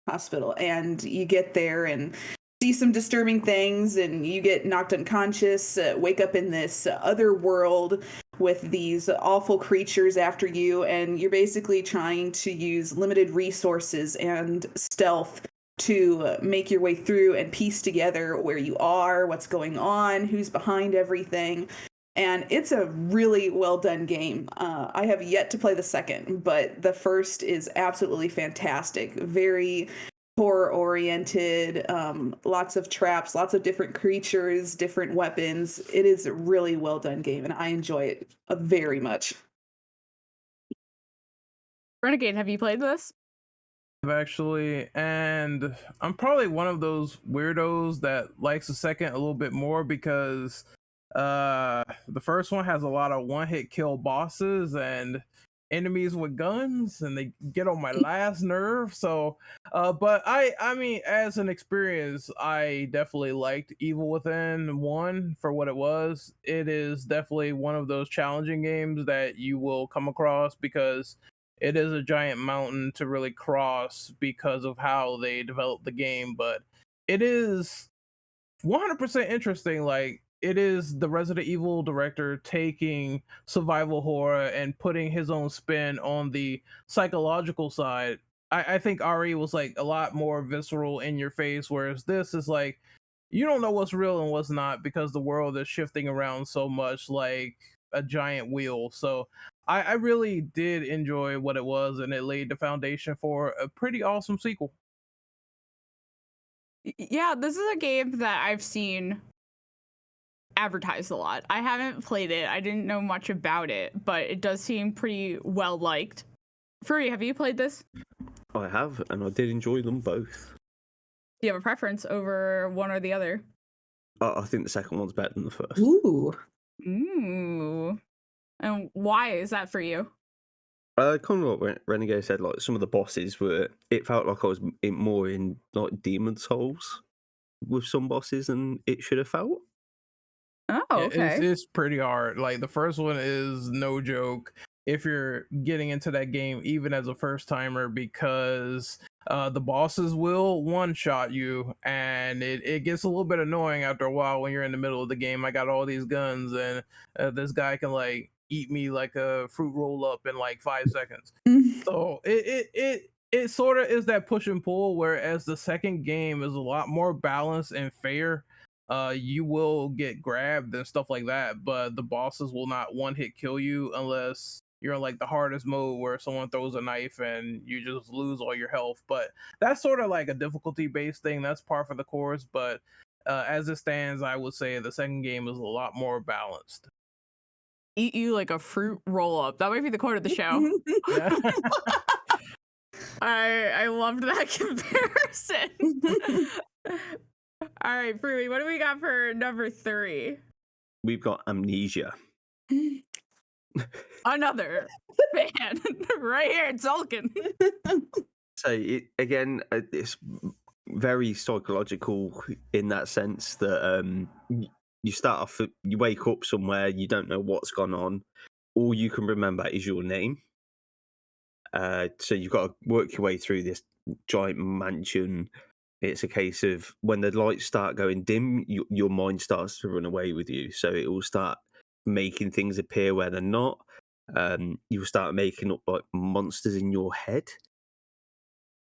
hospital. And you get there and see some disturbing things, and you get knocked unconscious, wake up in this other world with these awful creatures after you, and you're basically trying to use limited resources and stealth to make your way through and piece together where you are, what's going on, who's behind everything. And it's a really well done game. I have yet to play the second, but the first is absolutely fantastic. Very horror oriented, lots of traps, lots of different creatures, different weapons. It is a really well done game, and I enjoy it very much. Renegade, have you played this? Actually, and I'm probably one of those weirdos that likes the second a little bit more, because the first one has a lot of one-hit kill bosses and enemies with guns, and they get on my last nerve. So but I mean, as an experience, I definitely liked Evil Within 1 for what it was. It is definitely one of those challenging games that you will come across, because it is a giant mountain to really cross because of how they developed the game. But it is 100% interesting. Like, it is the Resident Evil director taking survival horror and putting his own spin on the psychological side. I think RE was like a lot more visceral, in your face, whereas this is like you don't know what's real and what's not, because the world is shifting around so much like a giant wheel. So I really did enjoy what it was, and it laid the foundation for a pretty awesome sequel. Yeah, this is a game that I've seen advertised a lot. I haven't played it. I didn't know much about it, but it does seem pretty well liked. Furry, have you played this? I have, and I did enjoy them both. Do you have a preference over one or the other? I think the second one's better than the first. Ooh. And why is that for you? Kind of what Renegade said. Like some of the bosses were, it felt like I was more in like Demon Souls with some bosses than it should have felt. Oh, Yeah, okay. it's pretty hard. Like the first one is no joke if you're getting into that game, even as a first timer, because the bosses will one shot you, and it gets a little bit annoying after a while when you're in the middle of the game. I got all these guns, and this guy can like eat me like a fruit roll up in like 5 seconds. So it sort of is that push and pull, whereas the second game is a lot more balanced and fair. You will get grabbed and stuff like that, but the bosses will not one hit kill you unless you're in like the hardest mode where someone throws a knife and you just lose all your health. But that's sort of like a difficulty based thing. That's par for the course. But as it stands, I would say the second game is a lot more balanced. Eat you like a fruit roll up. That might be the quote of the show. Yeah. I loved that comparison. All right, Fruity, what do we got for number 3? We've got Amnesia. Another fan right here, Tolkien. So it's very psychological in that sense that you start off, you wake up somewhere, you don't know what's gone on. All you can remember is your name. So you've got to work your way through this giant mansion. It's a case of when the lights start going dim, your mind starts to run away with you. So it will start making things appear where they're not. You'll start making up like monsters in your head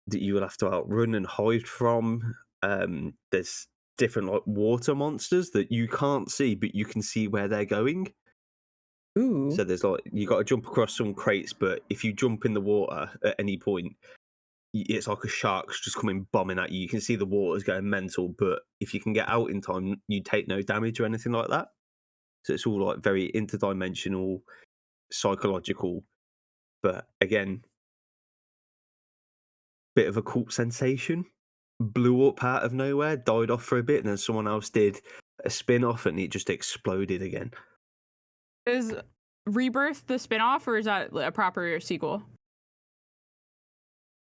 that you will have to outrun and hide from. There's different like water monsters that you can't see, but you can see where they're going. Ooh. So there's like you got to jump across some crates, but if you jump in the water at any point, it's like a shark's just coming bombing at you. You can see the water's going mental, but if you can get out in time, you take no damage or anything like that. So it's all like very interdimensional, psychological, but again, bit of a cult sensation. Blew up out of nowhere, died off for a bit, and then someone else did a spin-off and it just exploded again. Is Rebirth the spin-off, or is that a proper sequel?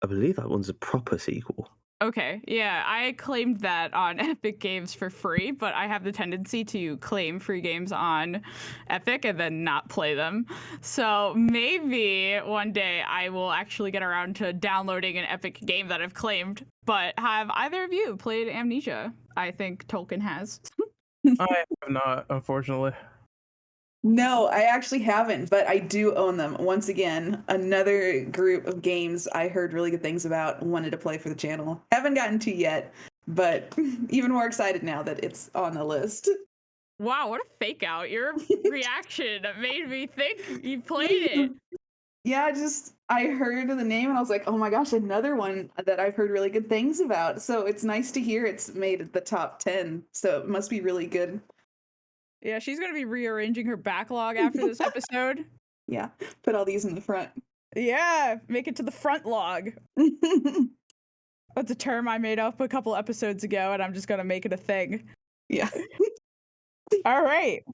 I believe that one's a proper sequel. Okay, yeah, I claimed that on Epic Games for free, but I have the tendency to claim free games on Epic and then not play them. So maybe one day I will actually get around to downloading an Epic game that I've claimed. But have either of you played Amnesia? I think Tolkien has. I have not, unfortunately. No, I actually haven't, but I do own them. Once again, another group of games I heard really good things about, wanted to play for the channel. Haven't gotten to yet, but even more excited now that it's on the list. Wow, what a fake out. Your reaction made me think you played it. Yeah, I heard the name and I was like, oh my gosh, another one that I've heard really good things about. So it's nice to hear it's made the top 10. So it must be really good. Yeah, she's going to be rearranging her backlog after this episode. Yeah, put all these in the front. Yeah, make it to the front log. That's a term I made up a couple episodes ago, and I'm just going to make it a thing. Yeah. All right.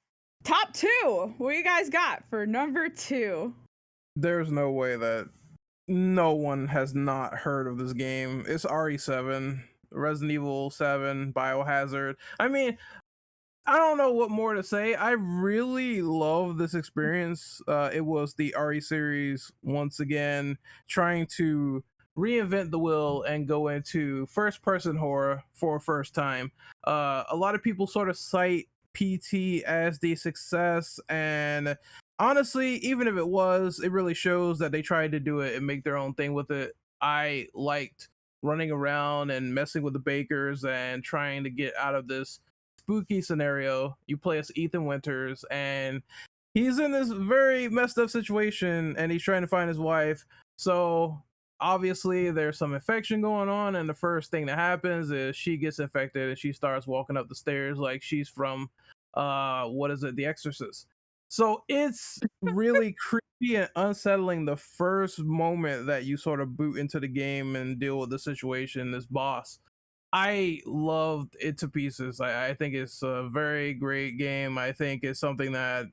Top 2. What you guys got for number 2? There's no way that no one has not heard of this game. It's RE7, Resident Evil 7, Biohazard. I mean, I don't know what more to say. I really love this experience. It was the RE series once again trying to reinvent the wheel and go into first-person horror for a first time. A lot of people sort of cite PT as the success, and honestly, even if it really shows that they tried to do it and make their own thing with it. I liked running around and messing with the bakers and trying to get out of this spooky scenario. You play as Ethan Winters, and he's in this very messed up situation, and he's trying to find his wife. So obviously there's some infection going on, and the first thing that happens is she gets infected and she starts walking up the stairs like she's from The Exorcist. So it's really creepy and unsettling the first moment that you sort of boot into the game and deal with the situation, this boss. I loved it to pieces. I think it's a very great game. I think it's something that,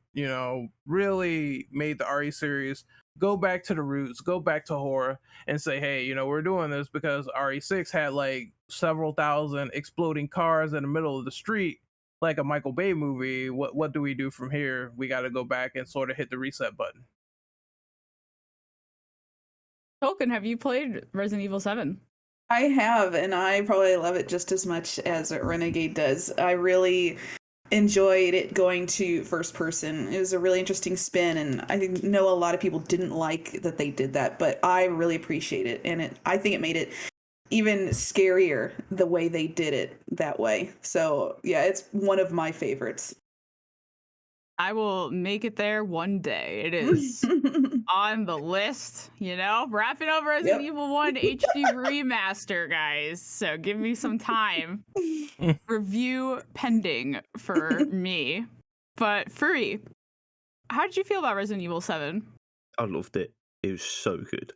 really made the RE series go back to the roots, go back to horror, and say, hey, we're doing this because RE6 had like several thousand exploding cars in the middle of the street, like a Michael Bay movie. What do we do from here? We got to go back and sort of hit the reset button. Tolkien, have you played Resident Evil 7? I have, and I probably love it just as much as Renegade does. I really enjoyed it going to first person. It was a really interesting spin, and I know a lot of people didn't like that they did that, but I really appreciate it, and I think it made it even scarier the way they did it that way. So yeah, it's one of my favorites. I will make it there one day. It is on the list, wrapping up Resident Evil 1 HD remaster, guys. So give me some time. Review pending for me. But Furry, how did you feel about Resident Evil 7? I loved it. It was so good.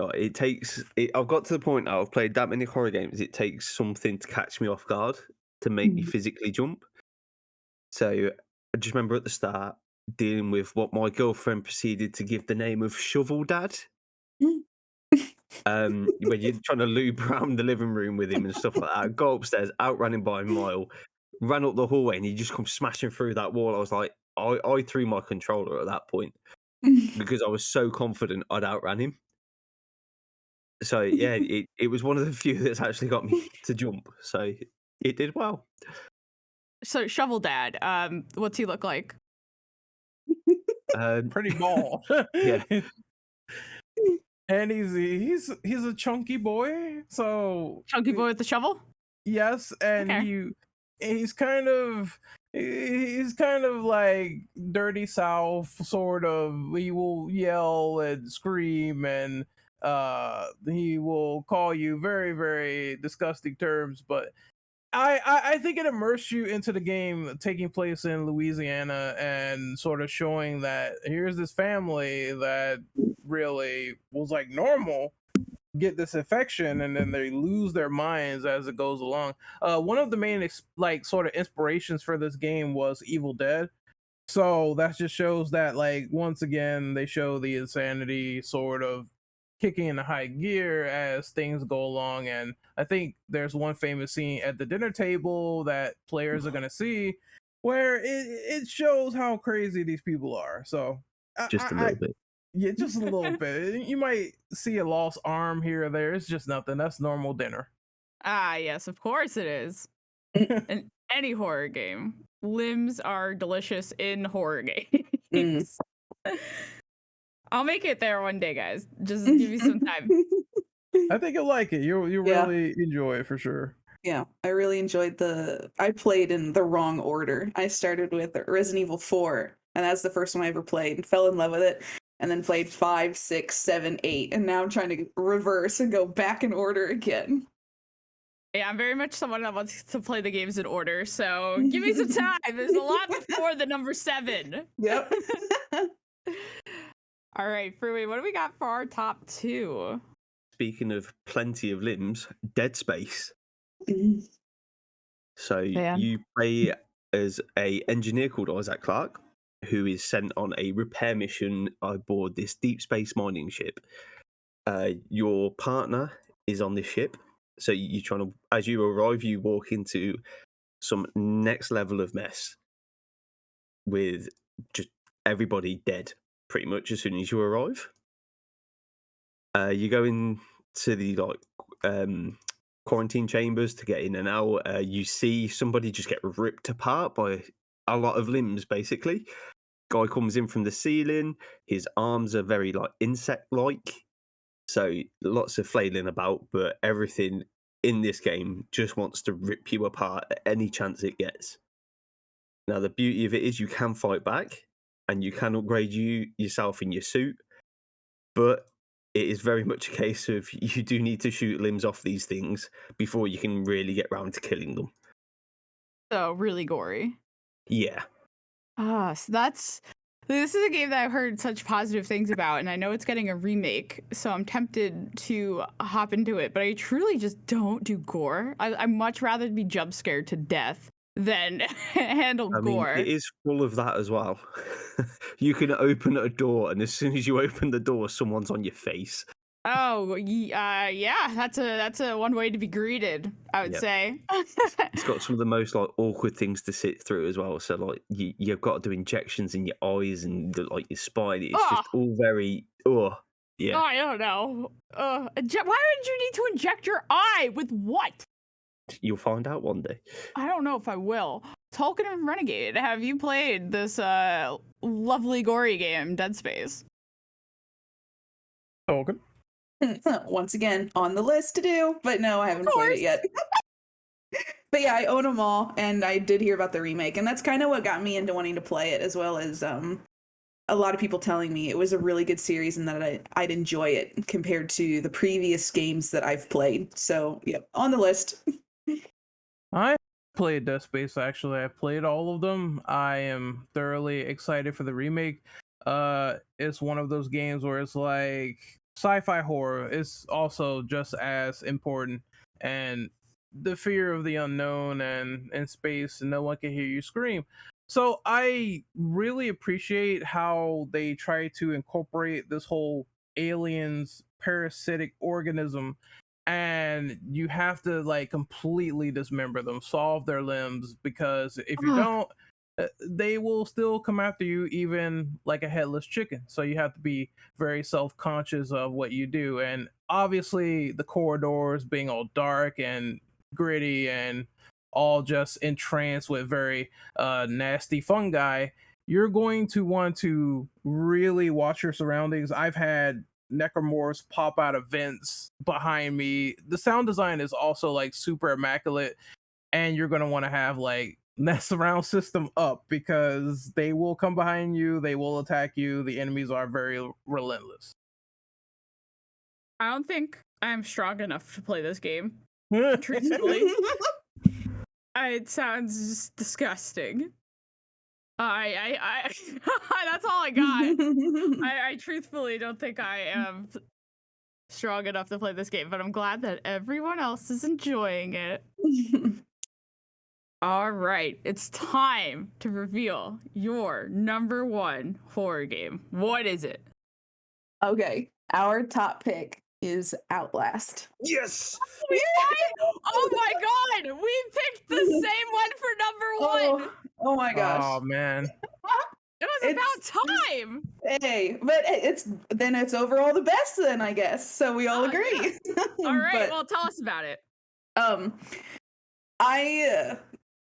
I've got to the point now, I've played that many horror games, it takes something to catch me off guard, to make me physically jump. So I just remember at the start dealing with what my girlfriend proceeded to give the name of Shovel Dad. When you're trying to loop around the living room with him and stuff like that. Go upstairs, outran him by a mile, ran up the hallway, and he just comes smashing through that wall. I was like, I threw my controller at that point because I was so confident I'd outran him. So yeah, it was one of the few that's actually got me to jump. So it did well. So Shovel Dad, what's he look like? Pretty ball. Yeah. And he's a chunky boy. So Chunky boy with the shovel? yes, and Okay. he's kind of like dirty South sort of. He will yell and scream, and he will call you very, very disgusting terms, but I think it immersed you into the game taking place in Louisiana and sort of showing that here's this family that really was like normal, get this infection, and then they lose their minds as it goes along. One of the main sort of inspirations for this game was Evil Dead. So that just shows that, like, once again, they show the insanity sort of kicking into high gear as things go along. And I think there's one famous scene at the dinner table that players are going to see where it shows how crazy these people are. So Just a little bit. Yeah, just a little bit. You might see a lost arm here or there. It's just nothing. That's normal dinner. Ah, yes, of course it is. In any horror game, limbs are delicious in horror games. I'll make it there one day, guys. Just give me some time. I think you'll like it. You'll really enjoy it for sure. Yeah, I really enjoyed I played in the wrong order. I started with Resident Evil 4, and that's the first one I ever played, and fell in love with it, and then played 5, 6, 7, 8, and now I'm trying to reverse and go back in order again. Yeah, I'm very much someone that wants to play the games in order, so give me some time. There's a lot before the number 7. Yep. All right, Fruity, what do we got for our top 2? Speaking of plenty of limbs, Dead Space. So you play as a engineer called Isaac Clarke, who is sent on a repair mission aboard this deep space mining ship. Your partner is on this ship, so you're trying to, as you arrive, you walk into some next level of mess with just everybody dead pretty much as soon as you arrive. You go into the quarantine chambers to get in and out. You see somebody just get ripped apart by a lot of limbs, basically. Guy comes in from the ceiling. His arms are very insect-like, so lots of flailing about, but everything in this game just wants to rip you apart at any chance it gets. Now, the beauty of it is you can fight back, and you can upgrade yourself in your suit, but it is very much a case of you do need to shoot limbs off these things before you can really get round to killing them. So really gory. Yeah. So that's This is a game that I've heard such positive things about, and I know it's getting a remake, so I'm tempted to hop into it. But I truly just don't do gore. I'd much rather be jump scared to death than handle I mean, gore. it is full of that as well. You can open a door, and as soon as you open the door, someone's on your face. Oh, yeah, that's a one way to be greeted, I would Yep. say. It's got some of the most like awkward things to sit through as well. So like you've got to do injections in your eyes and like your spine. It's just all very yeah. Oh, I don't know. Why would you need to inject your eye with what? You'll find out one day. I don't know if I will. Tolkien and Renegade, have you played this lovely gory game, Dead Space? Token. Once again, on the list to do, but no, I haven't played it yet. But yeah, I own them all, and I did hear about the remake, and that's kind of what got me into wanting to play it, as well as a lot of people telling me it was a really good series and that I'd enjoy it compared to the previous games that I've played. So, yep, on the list. I played Dead Space, actually. I played all of them. I am thoroughly excited for the remake. It's one of those games where it's like sci-fi horror is also just as important, and the fear of the unknown and in space and no one can hear you scream. So I really appreciate how they try to incorporate this whole aliens parasitic organism, and you have to like completely dismember them, solve their limbs, because if you don't, they will still come after you, even like a headless chicken. So you have to be very self-conscious of what you do. And obviously the corridors being all dark and gritty and all just entranced with very nasty fungi, you're going to want to really watch your surroundings. I've had necromorphs pop out of vents behind me. The sound design is also like super immaculate, and you're going to want to have like that surround system up, because they will come behind you, they will attack you. The enemies are very relentless. I don't think I'm strong enough to play this game. Truthfully, it sounds just disgusting. I that's all I got. I truthfully don't think I am strong enough to play this game, but I'm glad that everyone else is enjoying it. All right, it's time to reveal your number one horror game. What is it? Okay, our top pick is Outlast. Yes. Oh my god, we picked the same one for number one. Oh my gosh. Oh man. It was about time. Hey, but it's overall the best then, I guess. So we all agree. Yeah. All right, But, well, tell us about it. I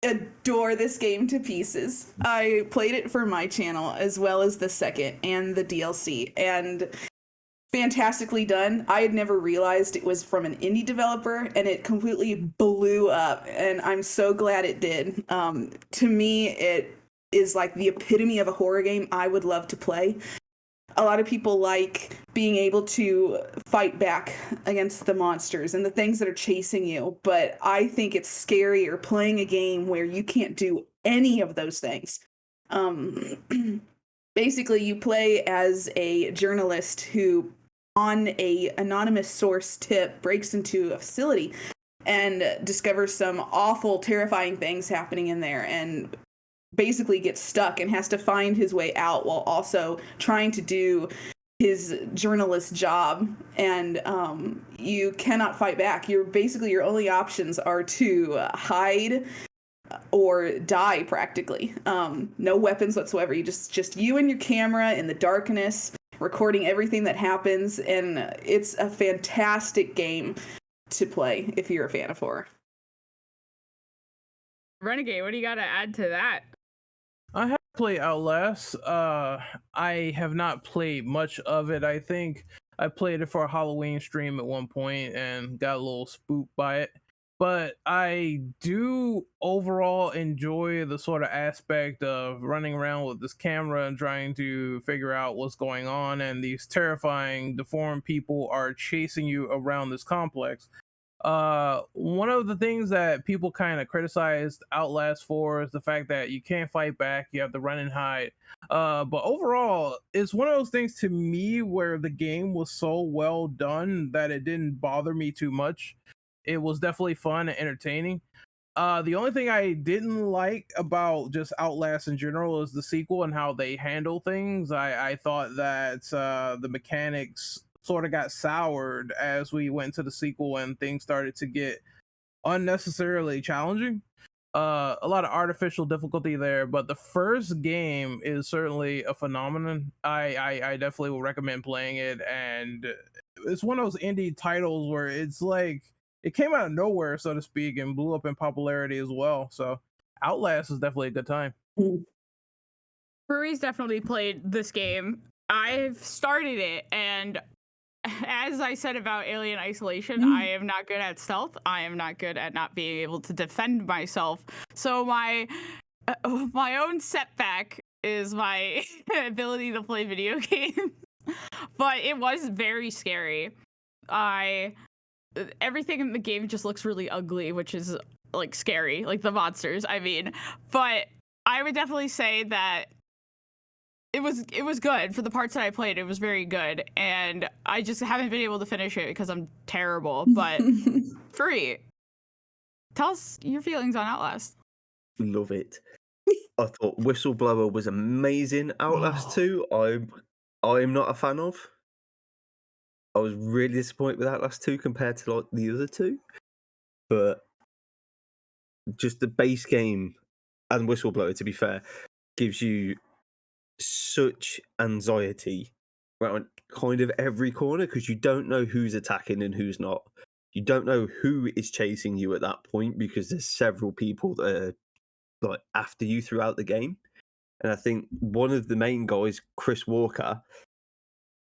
adore this game to pieces. I played it for my channel as well as the second and the DLC, and fantastically done. I had never realized it was from an indie developer, and it completely blew up, and I'm so glad it did. To me, it is like the epitome of a horror game I would love to play. A lot of people like being able to fight back against the monsters and the things that are chasing you, but I think it's scarier playing a game where you can't do any of those things. Basically, you play as a journalist who, on a anonymous source tip, breaks into a facility and discovers some awful, terrifying things happening in there, and basically gets stuck and has to find his way out while also trying to do his journalist job. And you cannot fight back. Your only options are to hide or die, practically. No weapons whatsoever. You just you and your camera in the darkness, recording everything that happens, and it's a fantastic game to play if you're a fan of horror. Renegade, what do you got to add to that? I have played Outlast. I have not played much of it. I think I played it for a Halloween stream at one point and got a little spooked by it. But I do overall enjoy the sort of aspect of running around with this camera and trying to figure out what's going on, and these terrifying deformed people are chasing you around this complex. One of the things that people kind of criticized Outlast for is the fact that you can't fight back, you have to run and hide. But overall, it's one of those things to me where the game was so well done that it didn't bother me too much. It was definitely fun and entertaining. The only thing I didn't like about just Outlast in general is the sequel and how they handle things. I thought that the mechanics sort of got soured as we went to the sequel and things started to get unnecessarily challenging. A lot of artificial difficulty there, but the first game is certainly a phenomenon. I definitely will recommend playing it, and it's one of those indie titles where it's like it came out of nowhere, so to speak, and blew up in popularity as well. So Outlast is definitely a good time. Brewery's definitely played this game. I've started it, and as I said about Alien Isolation, I am not good at stealth. I am not good at not being able to defend myself. So my own setback is my ability to play video games. But it was very scary. Everything in the game just looks really ugly, which is like scary, like the monsters, I mean. But I would definitely say that it was good for the parts that I played. It was very good, and I just haven't been able to finish it because I'm terrible. But Free, tell us your feelings on Outlast. Love it. I thought Whistleblower was amazing. Outlast 2, I'm not a fan of. I was really disappointed with Outlast 2 compared to like the other two. But just the base game and Whistleblower, to be fair, gives you such anxiety around kind of every corner because you don't know who's attacking and who's not. You don't know who is chasing you at that point because there's several people that are like after you throughout the game. And I think one of the main guys, Chris Walker,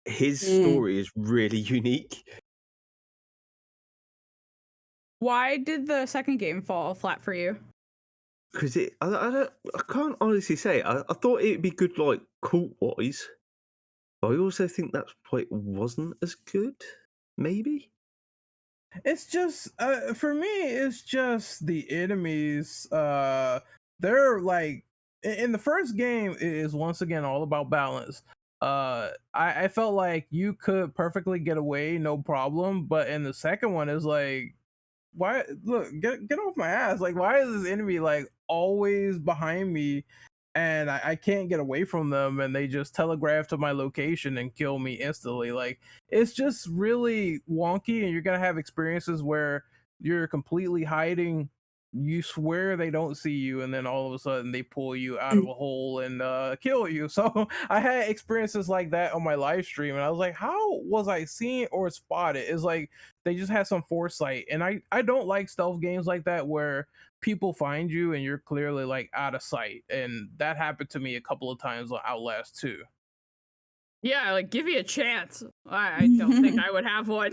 his story is really unique. Why did the second game fall flat for you? Because I can't honestly say. I thought it'd be good, like cult wise, but I also think that point wasn't as good. Maybe It's just for me, it's just the enemies. They're like in the first game, it is once again all about balance. I felt like you could perfectly get away, no problem, but in the second one, is like, why? Look, get off my ass! Like, why is this enemy like always behind me? And I can't get away from them, and they just telegraph to my location and kill me instantly. Like, it's just really wonky, and you're gonna have experiences where you're completely hiding. You swear they don't see you, and then all of a sudden they pull you out of a hole and kill you. So I had experiences like that on my live stream, and I was like, how was I seen or spotted? It's like they just had some foresight, and I don't like stealth games like that where people find you and you're clearly like out of sight, and that happened to me a couple of times on Outlast 2. Yeah, like give me a chance. I don't think I would have one.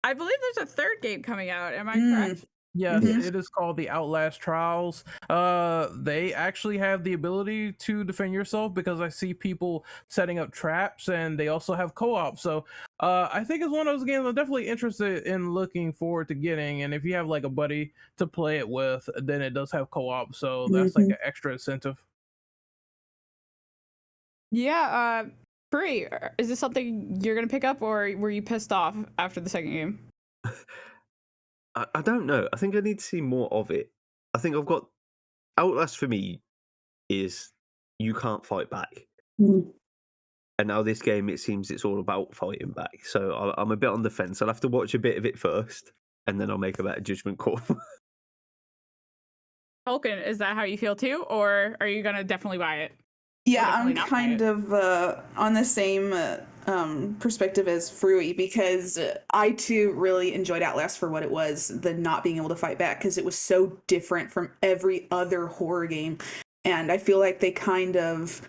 I believe there's a third game coming out. Am I correct? Yes, it is called the Outlast Trials. They actually have the ability to defend yourself because I see people setting up traps, and they also have co-op. So I think it's one of those games I'm definitely interested in looking forward to getting. And if you have like a buddy to play it with, then it does have co-op. So that's like an extra incentive. Yeah, Free, is this something you're gonna pick up, or were you pissed off after the second game? I don't know. I think I need to see more of it. I think I've got Outlast for me is you can't fight back. And now this game, it seems it's all about fighting back. So I'm a bit on the fence. I'll have to watch a bit of it first, and then I'll make a better judgment call. Tolkien, is that how you feel too, or are you gonna definitely buy it? Yeah, I'm definitely not buy kind it. of on the same perspective as Fruity because I too really enjoyed Outlast for what it was, the not being able to fight back because it was so different from every other horror game. And I feel like they kind of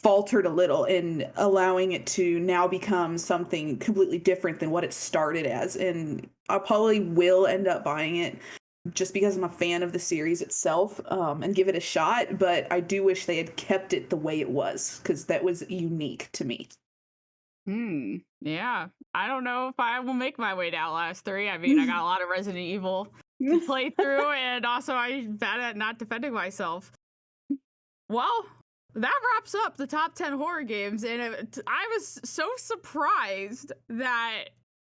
faltered a little in allowing it to now become something completely different than what it started as. And I probably will end up buying it just because I'm a fan of the series itself, and give it a shot. But I do wish they had kept it the way it was because that was unique to me. Yeah. I don't know if I will make my way to Outlast 3. I mean, I got a lot of Resident Evil to play through, and also I'm bad at not defending myself. Well, that wraps up the top 10 horror games, and I was so surprised that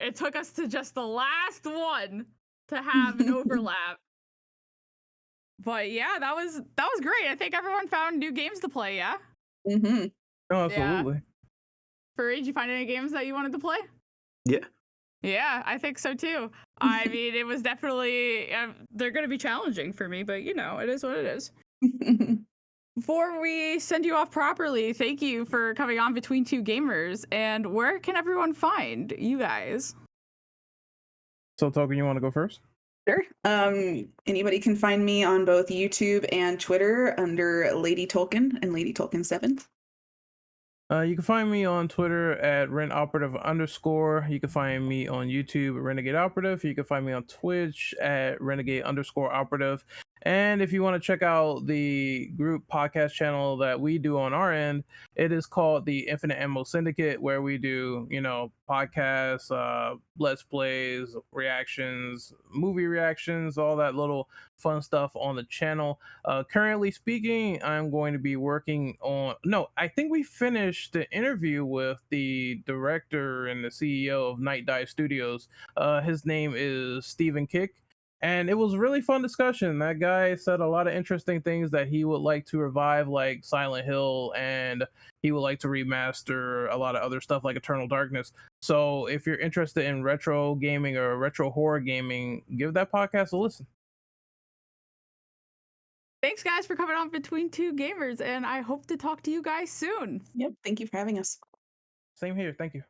it took us to just the last one to have an overlap. But yeah, that was great. I think everyone found new games to play, yeah? Mm-hmm. Oh, absolutely. Fareed, did you find any games that you wanted to play? Yeah. Yeah, I think so too. I mean, it was definitely, they're going to be challenging for me, but you know, it is what it is. Before we send you off properly, thank you for coming on Between Two Gamers. And where can everyone find you guys? So, Token, you want to go first? Sure. Anybody can find me on both YouTube and Twitter under Lady Tolkien and Lady Tolkien 7. You can find me on Twitter at RenOperative_. You can find me on YouTube at Renegade Operative. You can find me on Twitch at Renegade_Operative. And if you want to check out the group podcast channel that we do on our end, it is called the Infinite Ammo Syndicate, where we do, podcasts, let's plays, reactions, movie reactions, all that little fun stuff on the channel. Currently speaking, I'm going to be working on, I think we finished the interview with the director and the CEO of Night Dive Studios. His name is Stephen Kick. And it was a really fun discussion. That guy said a lot of interesting things that he would like to revive, like Silent Hill, and he would like to remaster a lot of other stuff like Eternal Darkness. So if you're interested in retro gaming or retro horror gaming, give that podcast a listen. Thanks, guys, for coming on Between Two Gamers, and I hope to talk to you guys soon. Yep. Thank you for having us. Same here. Thank you.